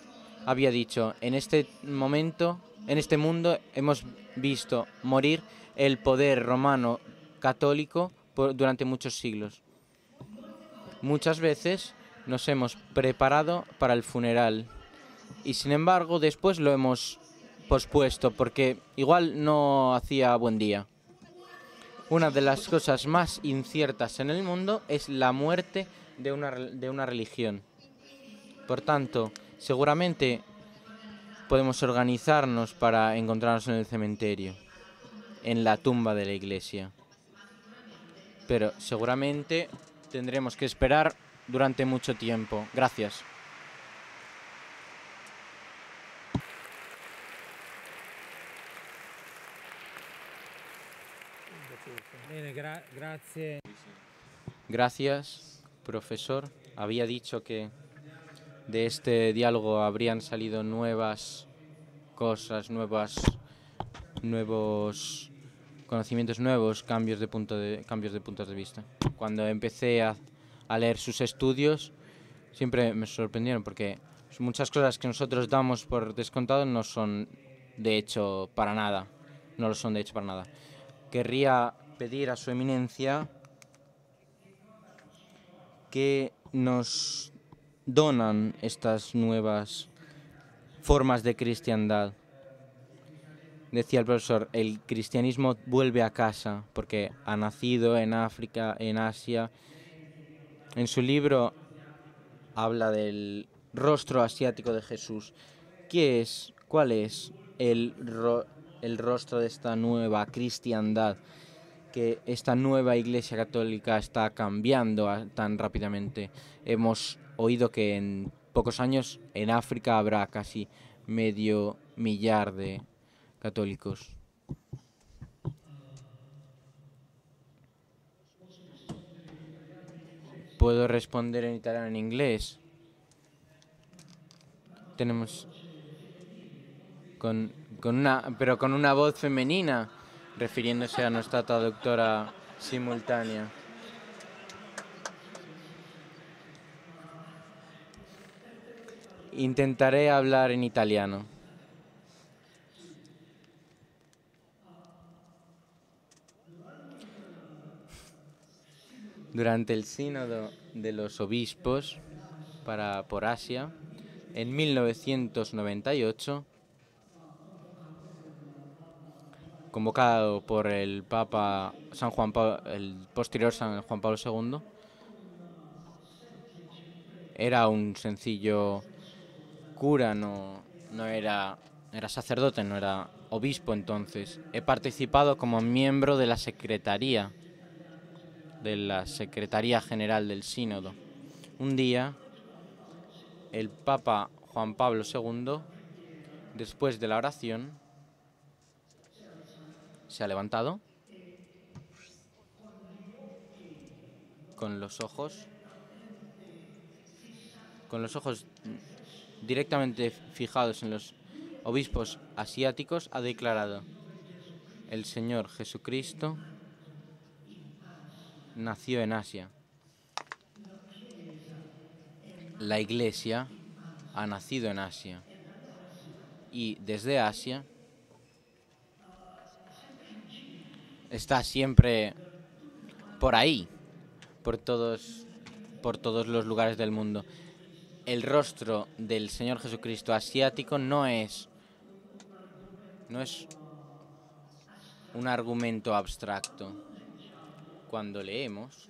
había dicho: en este momento, en este mundo, hemos visto morir el poder romano católico durante muchos siglos. Muchas veces nos hemos preparado para el funeral y, sin embargo, después lo hemos pospuesto porque igual no hacía buen día. Una de las cosas más inciertas en el mundo es la muerte de una religión. Por tanto, seguramente podemos organizarnos para encontrarnos en el cementerio, en la tumba de la iglesia. Pero seguramente tendremos que esperar durante mucho tiempo. Gracias. Bene, grazie. Gracias, profesor. había dicho que de este diálogo habrían salido nuevas cosas, nuevos conocimientos nuevos, cambios de puntos de vista. Cuando empecé a leer sus estudios, siempre me sorprendieron porque muchas cosas que nosotros damos por descontado no son de hecho para nada. No lo son de hecho para nada. Querría pedir a su eminencia que nos donan estas nuevas formas de cristiandad. Decía el profesor, el cristianismo vuelve a casa porque ha nacido en África, en Asia. En su libro habla del rostro asiático de Jesús. ¿Cuál es el rostro de esta nueva cristiandad? Que esta nueva Iglesia Católica está cambiando tan rápidamente. Hemos oído que en pocos años en África habrá casi 500.000 de católicos. ¿Puedo responder en italiano o en inglés? Tenemos con una voz femenina, refiriéndose a nuestra traductora simultánea. Intentaré hablar en italiano. Durante el sínodo de los obispos por Asia, en 1998, convocado por el Papa el posterior San Juan Pablo II, era un sencillo cura, no era sacerdote, no era obispo entonces. He participado como miembro de la Secretaría General del Sínodo. Un día, el Papa Juan Pablo II, después de la oración, se ha levantado con los ojos directamente fijados en los obispos asiáticos, ha declarado: el Señor Jesucristo nació en Asia. La Iglesia ha nacido en Asia. Y desde Asia está siempre por ahí, por todos los lugares del mundo. El rostro del Señor Jesucristo asiático no es un argumento abstracto. Cuando leemos,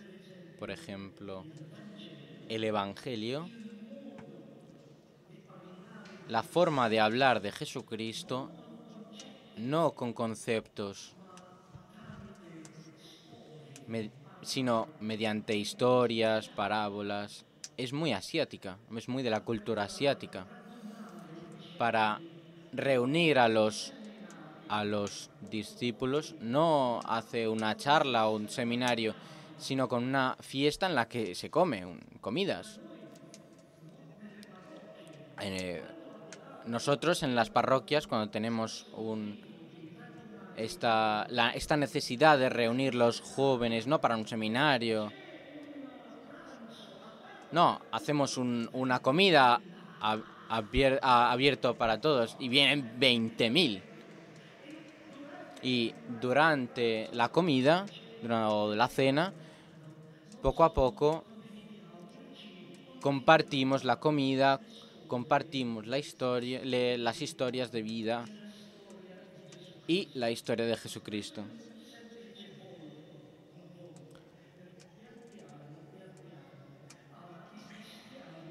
por ejemplo, el Evangelio, la forma de hablar de Jesucristo, no con conceptos, sino mediante historias, parábolas, es muy asiática, es muy de la cultura asiática. Para reunir a los discípulos no hace una charla o un seminario, sino con una fiesta en la que se come, comidas. Nosotros en las parroquias, cuando tenemos esta necesidad de reunir los jóvenes, no para un seminario, no, hacemos una comida abierto para todos y vienen 20.000. Y durante la comida o la cena, poco a poco compartimos la comida, compartimos las historias de vida y la historia de Jesucristo.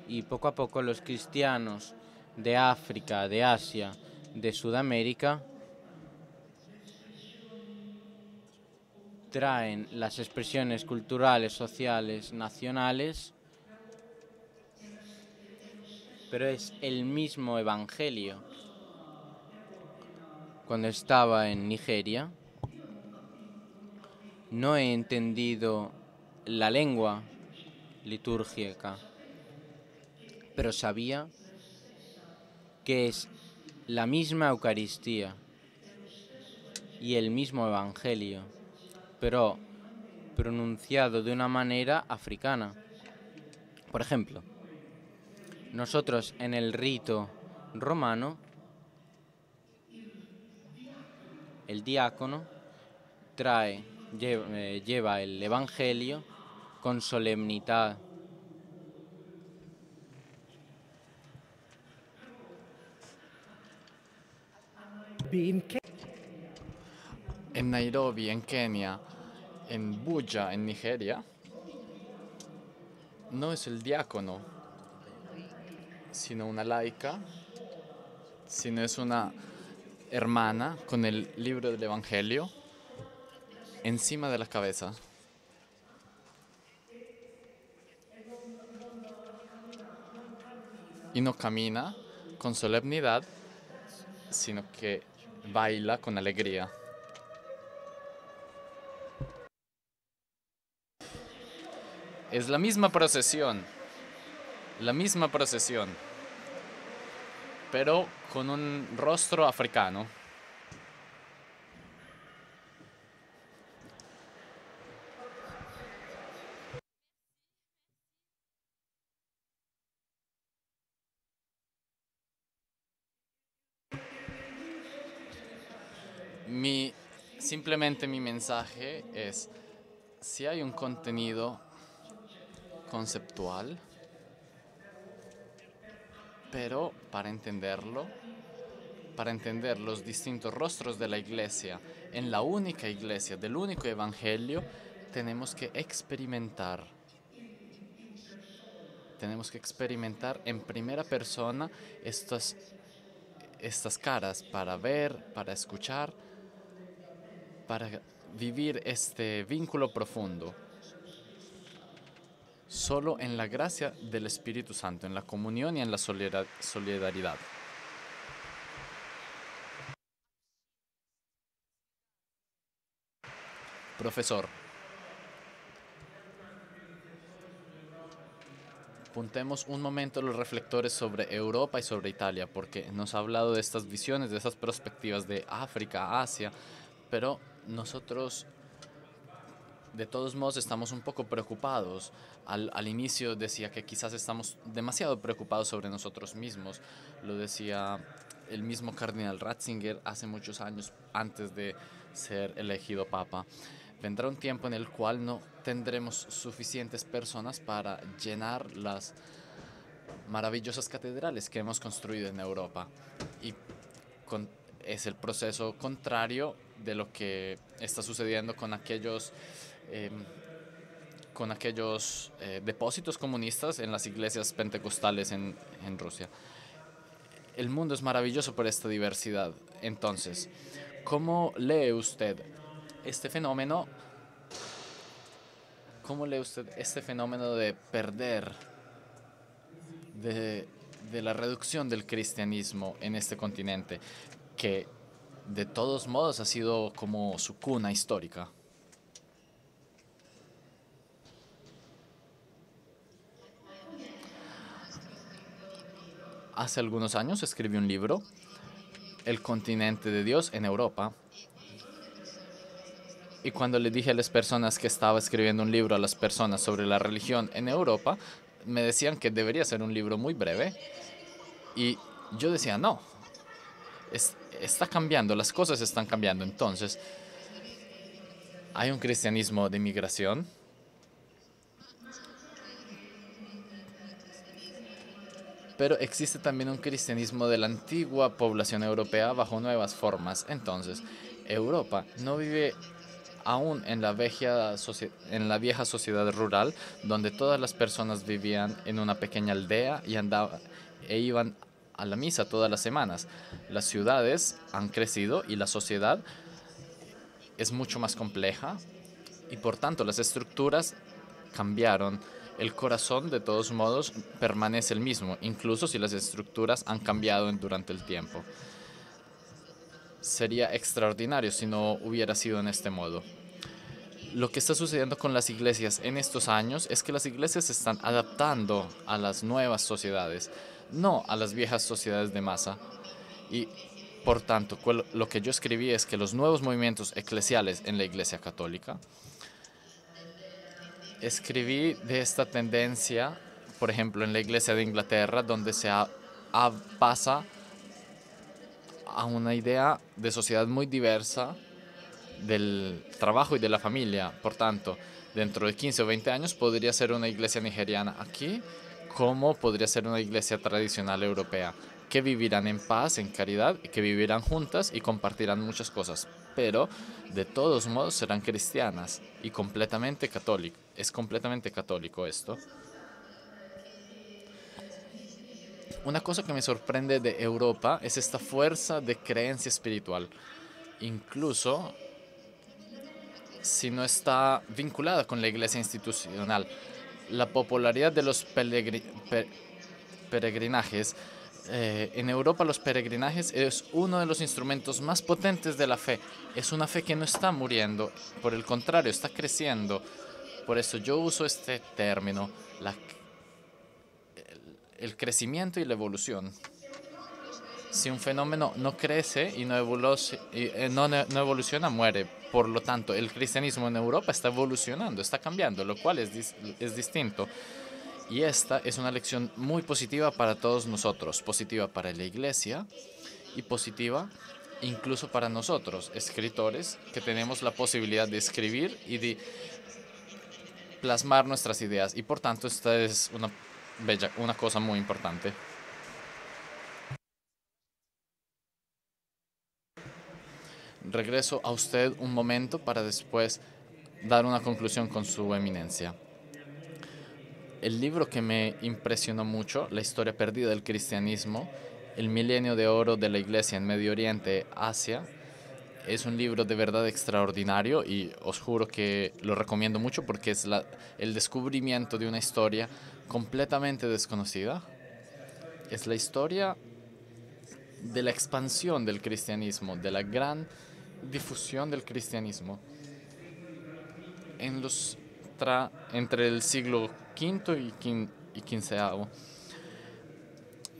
Y poco a poco los cristianos de África, de Asia, de Sudamérica traen las expresiones culturales, sociales, nacionales, pero es el mismo evangelio. Cuando estaba en Nigeria, no he entendido la lengua litúrgica pero sabía que es la misma Eucaristía y el mismo Evangelio, pero pronunciado de una manera africana. Por ejemplo, nosotros en el rito romano, el diácono lleva el Evangelio con solemnidad. En Nairobi, en Kenia, en Buja, en Nigeria, no es el diácono, sino una laica, sino es una hermana con el libro del Evangelio encima de la cabeza. Y no camina con solemnidad, sino que baila con alegría. Es la misma procesión, pero con un rostro africano. Simplemente mi mensaje es, si hay un contenido conceptual, pero para entenderlo, para entender los distintos rostros de la iglesia, en la única iglesia, del único evangelio, tenemos que experimentar. Tenemos que experimentar en primera persona estas caras para ver, para escuchar, para vivir este vínculo profundo. Solo en la gracia del Espíritu Santo, en la comunión y en la solidaridad. Profesor, puntemos un momento los reflectores sobre Europa y sobre Italia, porque nos ha hablado de estas visiones, de estas perspectivas de África, Asia, pero nosotros de todos modos estamos un poco preocupados. Al inicio decía que quizás estamos demasiado preocupados sobre nosotros mismos. Lo decía el mismo cardenal Ratzinger hace muchos años antes de ser elegido papa. Vendrá un tiempo en el cual no tendremos suficientes personas para llenar las maravillosas catedrales que hemos construido en Europa. Y es el proceso contrario de lo que está sucediendo con aquellos depósitos comunistas en las iglesias pentecostales en Rusia. El mundo es maravilloso por esta diversidad. Entonces, ¿cómo lee usted este fenómeno? ¿Cómo lee usted este fenómeno de perder, de la reducción del cristianismo en este continente, que de todos modos ha sido como su cuna histórica? Hace algunos años escribí un libro, El continente de Dios en Europa. Y cuando le dije a las personas que estaba escribiendo un libro a las personas sobre la religión en Europa, me decían que debería ser un libro muy breve. Y yo decía, no, está cambiando, las cosas están cambiando. Entonces, hay un cristianismo de migración. Pero existe también un cristianismo de la antigua población europea bajo nuevas formas. Entonces, Europa no vive aún en la vieja sociedad rural, donde todas las personas vivían en una pequeña aldea y iban a la misa todas las semanas. Las ciudades han crecido y la sociedad es mucho más compleja y por tanto las estructuras cambiaron. El corazón, de todos modos, permanece el mismo, incluso si las estructuras han cambiado durante el tiempo. Sería extraordinario si no hubiera sido en este modo. Lo que está sucediendo con las iglesias en estos años es que las iglesias se están adaptando a las nuevas sociedades, no a las viejas sociedades de masa. Y por tanto, lo que yo escribí es que los nuevos movimientos eclesiales en la Iglesia Católica, escribí de esta tendencia, por ejemplo, en la Iglesia de Inglaterra, donde pasa a una idea de sociedad muy diversa del trabajo y de la familia. Por tanto, dentro de 15 o 20 años podría ser una iglesia nigeriana aquí, como podría ser una iglesia tradicional europea, que vivirán en paz, en caridad, y que vivirán juntas y compartirán muchas cosas, pero de todos modos serán cristianas y completamente católicas. Es completamente católico esto. Una cosa que me sorprende de Europa es esta fuerza de creencia espiritual, incluso si no está vinculada con la iglesia institucional. La popularidad de los peregrinajes. En Europa los peregrinajes es uno de los instrumentos más potentes de la fe. Es una fe que no está muriendo, por el contrario, está creciendo. Por eso yo uso este término, el crecimiento y la evolución. Si un fenómeno no crece y no evoluciona, muere. Por lo tanto, el cristianismo en Europa está evolucionando, está cambiando, lo cual es distinto. Y esta es una lección muy positiva para todos nosotros, positiva para la Iglesia y positiva incluso para nosotros, escritores, que tenemos la posibilidad de escribir y de plasmar nuestras ideas. Y por tanto, esta es una cosa muy importante. Regreso a usted un momento para después dar una conclusión con su eminencia. El libro que me impresionó mucho, La historia perdida del cristianismo, el milenio de oro de la Iglesia en Medio Oriente, Asia, es un libro de verdad extraordinario y os juro que lo recomiendo mucho porque es el descubrimiento de una historia completamente desconocida. Es la historia de la expansión del cristianismo, de la gran difusión del cristianismo entre el siglo V y XV,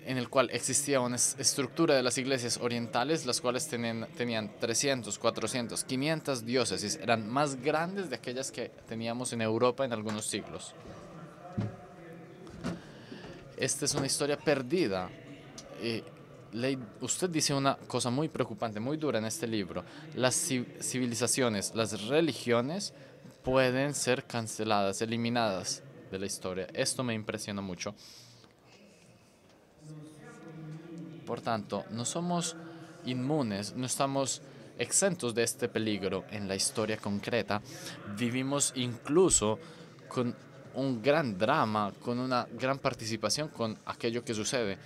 en el cual existía una estructura de las iglesias orientales, las cuales tenían 300, 400, 500 diócesis, eran más grandes de aquellas que teníamos en Europa en algunos siglos. Esta es una historia perdida. Usted dice una cosa muy preocupante, muy dura en este libro. Las civilizaciones, las religiones pueden ser canceladas, eliminadas de la historia. Esto me impresiona mucho. Por tanto, no somos inmunes, no estamos exentos de este peligro en la historia concreta. Vivimos incluso con un gran drama, con una gran participación con aquello que sucede.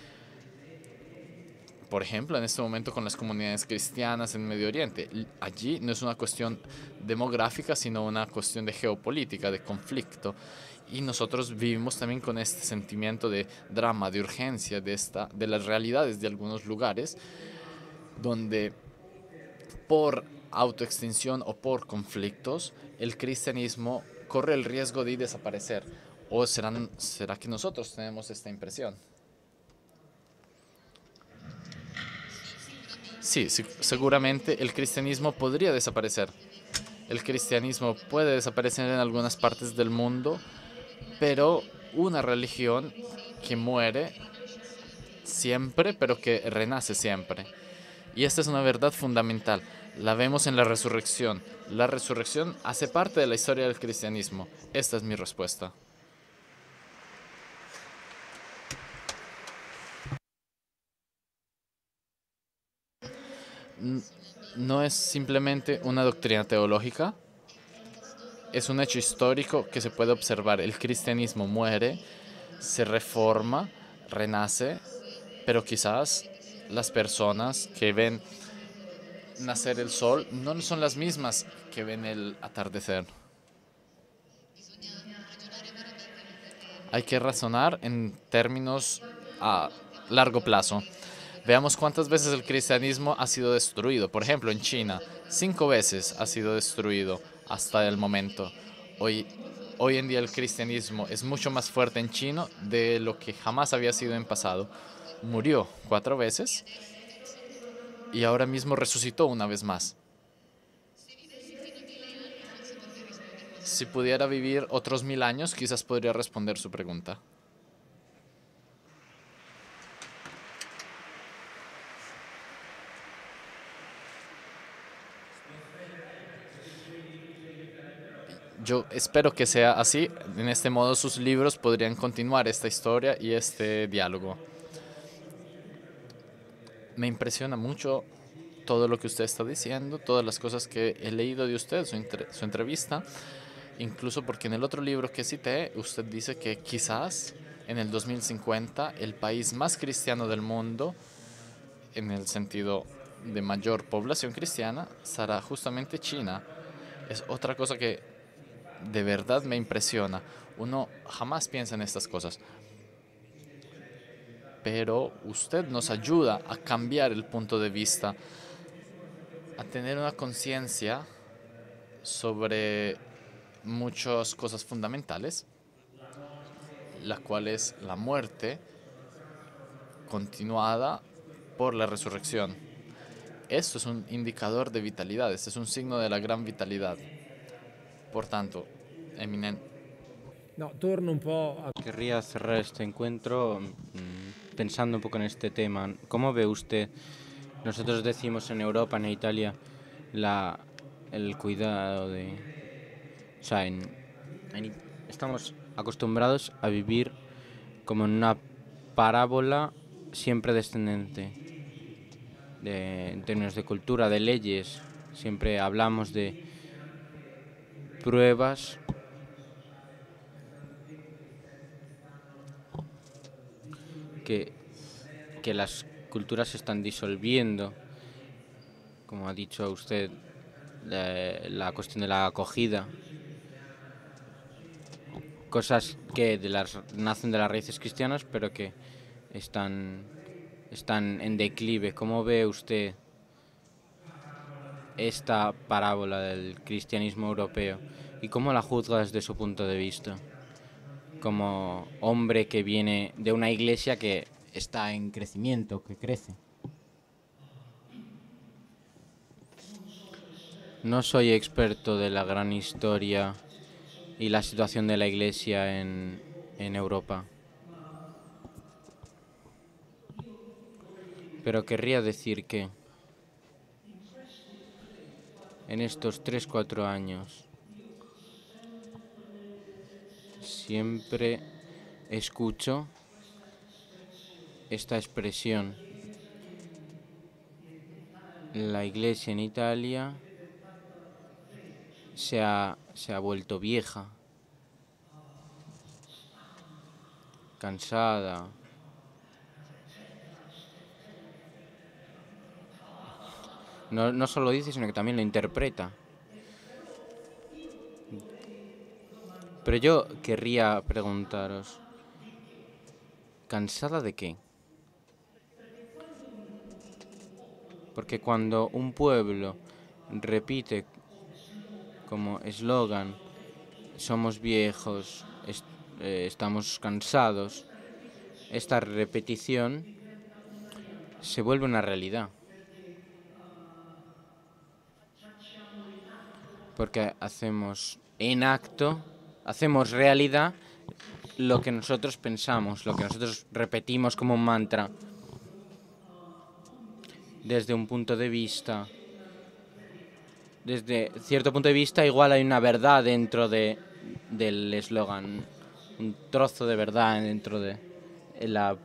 Por ejemplo, en este momento con las comunidades cristianas en Medio Oriente. Allí no es una cuestión demográfica, sino una cuestión de geopolítica, de conflicto. Y nosotros vivimos también con este sentimiento de drama, de urgencia, de las realidades de algunos lugares, donde por autoextinción o por conflictos, el cristianismo corre el riesgo de desaparecer. ¿O será que nosotros tenemos esta impresión? Sí, seguramente el cristianismo podría desaparecer. El cristianismo puede desaparecer en algunas partes del mundo, pero una religión que muere siempre, pero que renace siempre. Y esta es una verdad fundamental. La vemos en la resurrección. La resurrección hace parte de la historia del cristianismo. Esta es mi respuesta. No es simplemente una doctrina teológica, es un hecho histórico que se puede observar. El cristianismo muere, se reforma, renace, pero quizás las personas que ven nacer el sol no son las mismas que ven el atardecer. Hay que razonar en términos a largo plazo. Veamos cuántas veces el cristianismo ha sido destruido. Por ejemplo, en China, 5 veces ha sido destruido. hasta el momento. Hoy en día el cristianismo es mucho más fuerte en China de lo que jamás había sido en pasado. Murió 4 veces y ahora mismo resucitó una vez más. Si pudiera vivir otros 1000 años, quizás podría responder su pregunta. Yo espero que sea así. En este modo sus libros podrían continuar esta historia y este diálogo. Me impresiona mucho todo lo que usted está diciendo, todas las cosas que he leído de usted, su entrevista, incluso porque en el otro libro que cité, usted dice que quizás en el 2050 el país más cristiano del mundo, en el sentido de mayor población cristiana, será justamente China. Es otra cosa que de verdad me impresiona. Uno jamás piensa en estas cosas, pero usted nos ayuda a cambiar el punto de vista, a tener una conciencia sobre muchas cosas fundamentales, la cual es la muerte continuada por la resurrección. Esto es un indicador de vitalidad, este es un signo de la gran vitalidad. Por tanto, No, torno un po' a... Querría cerrar este encuentro pensando un poco en este tema. ¿Cómo ve usted? Nosotros decimos en Europa, en Italia, el cuidado de... O sea, estamos acostumbrados a vivir como en una parábola siempre descendente. En términos de cultura, de leyes, siempre hablamos de pruebas que las culturas se están disolviendo, como ha dicho usted, la cuestión de la acogida, cosas que nacen de las raíces cristianas, pero que están en declive. ¿Cómo ve usted esta parábola del cristianismo europeo y cómo la juzga desde su punto de vista? Como hombre que viene de una iglesia que está en crecimiento, que crece. No soy experto de la gran historia y la situación de la iglesia en Europa, pero querría decir que en estos 3-4 años siempre escucho esta expresión: la iglesia en Italia se ha vuelto vieja, cansada. No solo dice, sino que también lo interpreta. Pero yo querría preguntaros, ¿cansada de qué? Porque cuando un pueblo repite como eslogan, somos viejos, estamos cansados, esta repetición se vuelve una realidad. Porque hacemos hacemos realidad lo que nosotros pensamos, lo que nosotros repetimos como un mantra. Desde cierto punto de vista, igual hay una verdad dentro del eslogan, un trozo de verdad dentro de la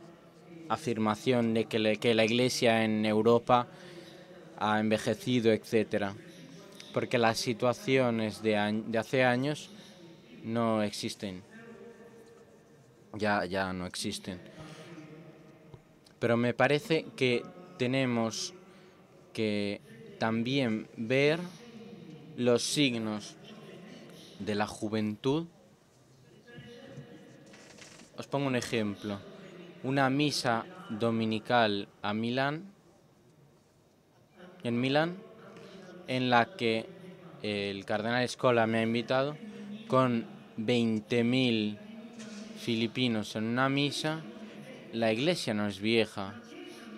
afirmación de que la Iglesia en Europa ha envejecido, etcétera. Porque las situaciones de hace años no existen. Ya no existen. Pero me parece que tenemos que también ver los signos de la juventud. Os pongo un ejemplo. Una misa dominical en Milán, en la que el cardenal Scola me ha invitado con 20.000 filipinos en una misa. La iglesia no es vieja,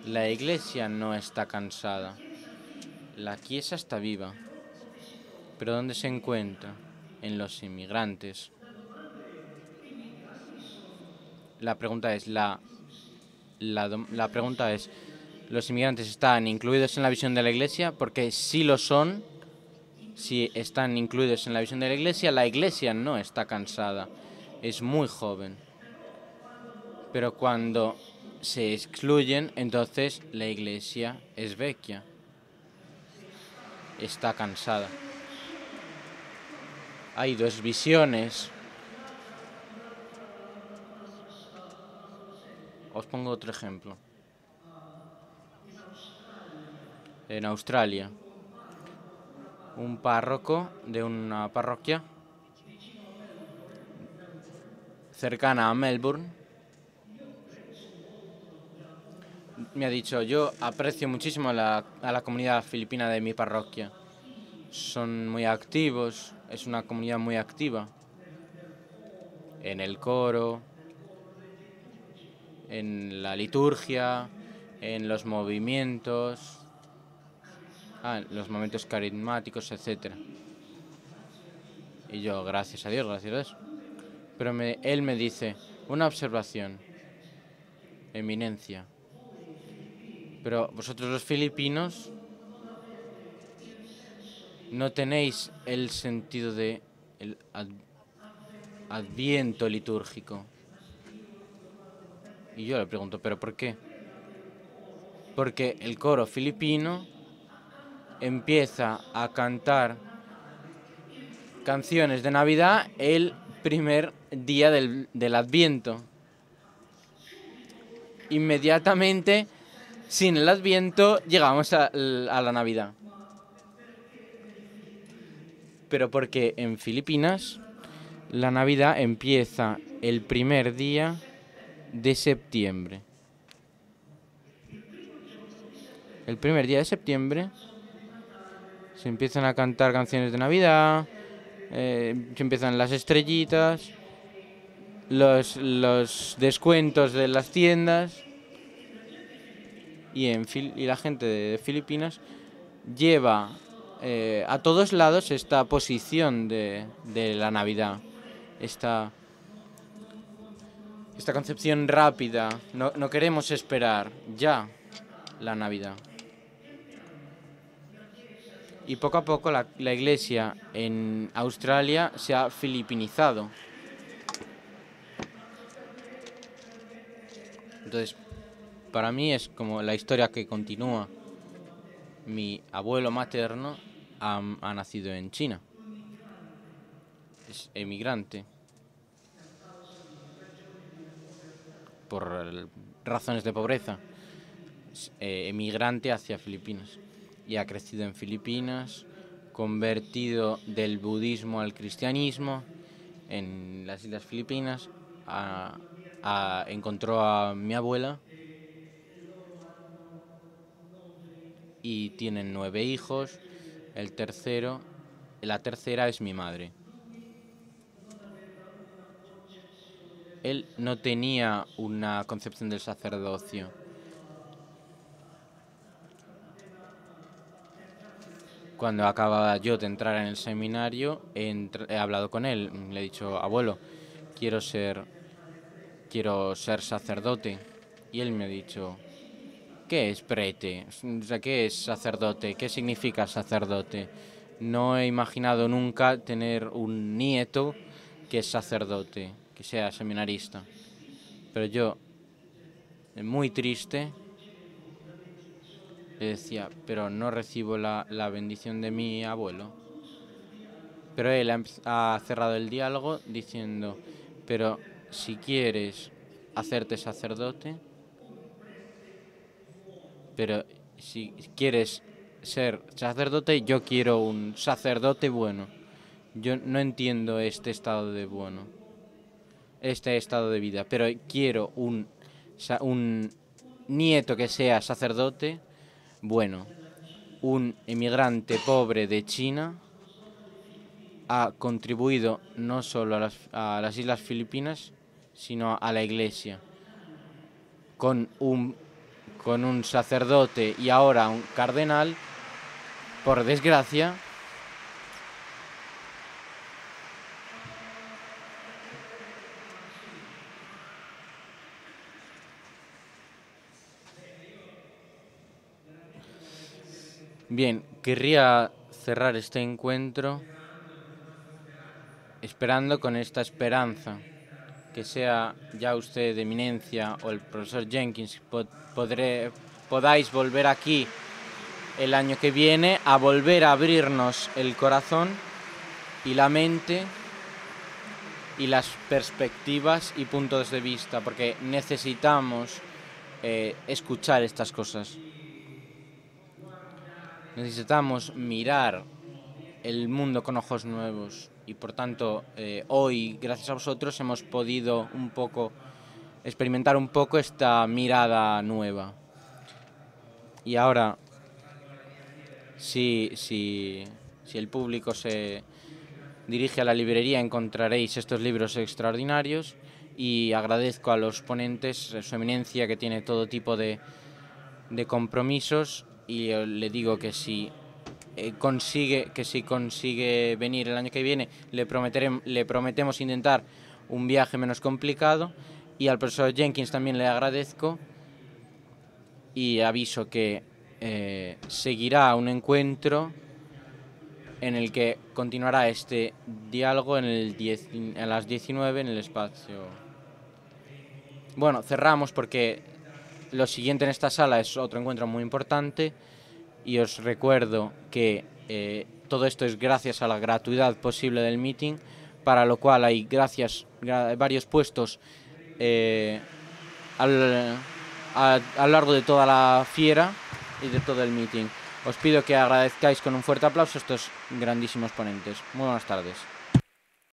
la iglesia no está cansada, la Chiesa está viva. ¿Pero dónde se encuentra? En los inmigrantes. La pregunta es, ¿los inmigrantes están incluidos en la visión de la iglesia? Porque si lo son, si están incluidos en la visión de la iglesia no está cansada, es muy joven. Pero cuando se excluyen, entonces la iglesia es vecchia, está cansada. Hay dos visiones. Os pongo otro ejemplo. En Australia, un párroco de una parroquia cercana a Melbourne me ha dicho: yo aprecio muchísimo a la comunidad filipina de mi parroquia. Son muy activos, es una comunidad muy activa en el coro, en la liturgia, en los movimientos, los momentos carismáticos, etc. Y yo, gracias a Dios, gracias a Dios. Pero él me dice: una observación, eminencia. Pero vosotros los filipinos no tenéis el sentido de el adviento litúrgico. Y yo le pregunto: ¿pero por qué? Porque el coro filipino empieza a cantar canciones de Navidad el primer día del Adviento. Inmediatamente, sin el Adviento, llegamos a la Navidad. Pero porque en Filipinas la Navidad empieza el primer día de septiembre. El primer día de septiembre se empiezan a cantar canciones de Navidad, se empiezan las estrellitas, los descuentos de las tiendas, y la gente de Filipinas lleva a todos lados esta posición de la Navidad, esta concepción rápida. No queremos esperar, ya la Navidad. Y poco a poco la iglesia en Australia se ha filipinizado. Entonces, para mí es como la historia que continúa. Mi abuelo materno ha nacido en China. Es emigrante. Por razones de pobreza. Es emigrante hacia Filipinas. Y ha crecido en Filipinas, convertido del budismo al cristianismo en las Islas Filipinas. Encontró a mi abuela y tienen 9 hijos. La tercera es mi madre. Él no tenía una concepción del sacerdocio. Cuando acababa yo de entrar en el seminario, he hablado con él. Le he dicho: abuelo, quiero ser sacerdote. Y él me ha dicho: ¿qué es prete? O sea, ¿qué es sacerdote? ¿Qué significa sacerdote? No he imaginado nunca tener un nieto que es sacerdote, que sea seminarista. Pero yo, muy triste, le decía: pero no recibo la bendición de mi abuelo. Pero él ha cerrado el diálogo diciendo: pero si quieres hacerte sacerdote, pero si quieres ser sacerdote, yo quiero un sacerdote bueno. Yo no entiendo este estado de vida, pero quiero un nieto que sea sacerdote bueno, un emigrante pobre de China ha contribuido no solo a las Islas Filipinas, sino a la Iglesia, con un sacerdote y ahora un cardenal, por desgracia. Bien, querría cerrar este encuentro esperando con esta esperanza, que sea ya usted, Eminencia, o el profesor Jenkins, podáis volver aquí el año que viene a volver a abrirnos el corazón y la mente y las perspectivas y puntos de vista, porque necesitamos escuchar estas cosas. Necesitamos mirar el mundo con ojos nuevos y por tanto hoy, gracias a vosotros, hemos podido un poco experimentar un poco esta mirada nueva. Y ahora, si el público se dirige a la librería, encontraréis estos libros extraordinarios, y agradezco a los ponentes, su eminencia, que tiene todo tipo de compromisos, y le digo que si consigue venir el año que viene, le prometemos intentar un viaje menos complicado. Y al profesor Jenkins también le agradezco y aviso que seguirá un encuentro en el que continuará este diálogo a las 19 en el espacio. Bueno, cerramos porque lo siguiente en esta sala es otro encuentro muy importante, y os recuerdo que todo esto es gracias a la gratuidad posible del meeting, para lo cual hay varios puestos a lo largo de toda la fiera y de todo el meeting. Os pido que agradezcáis con un fuerte aplauso a estos grandísimos ponentes. Muy buenas tardes.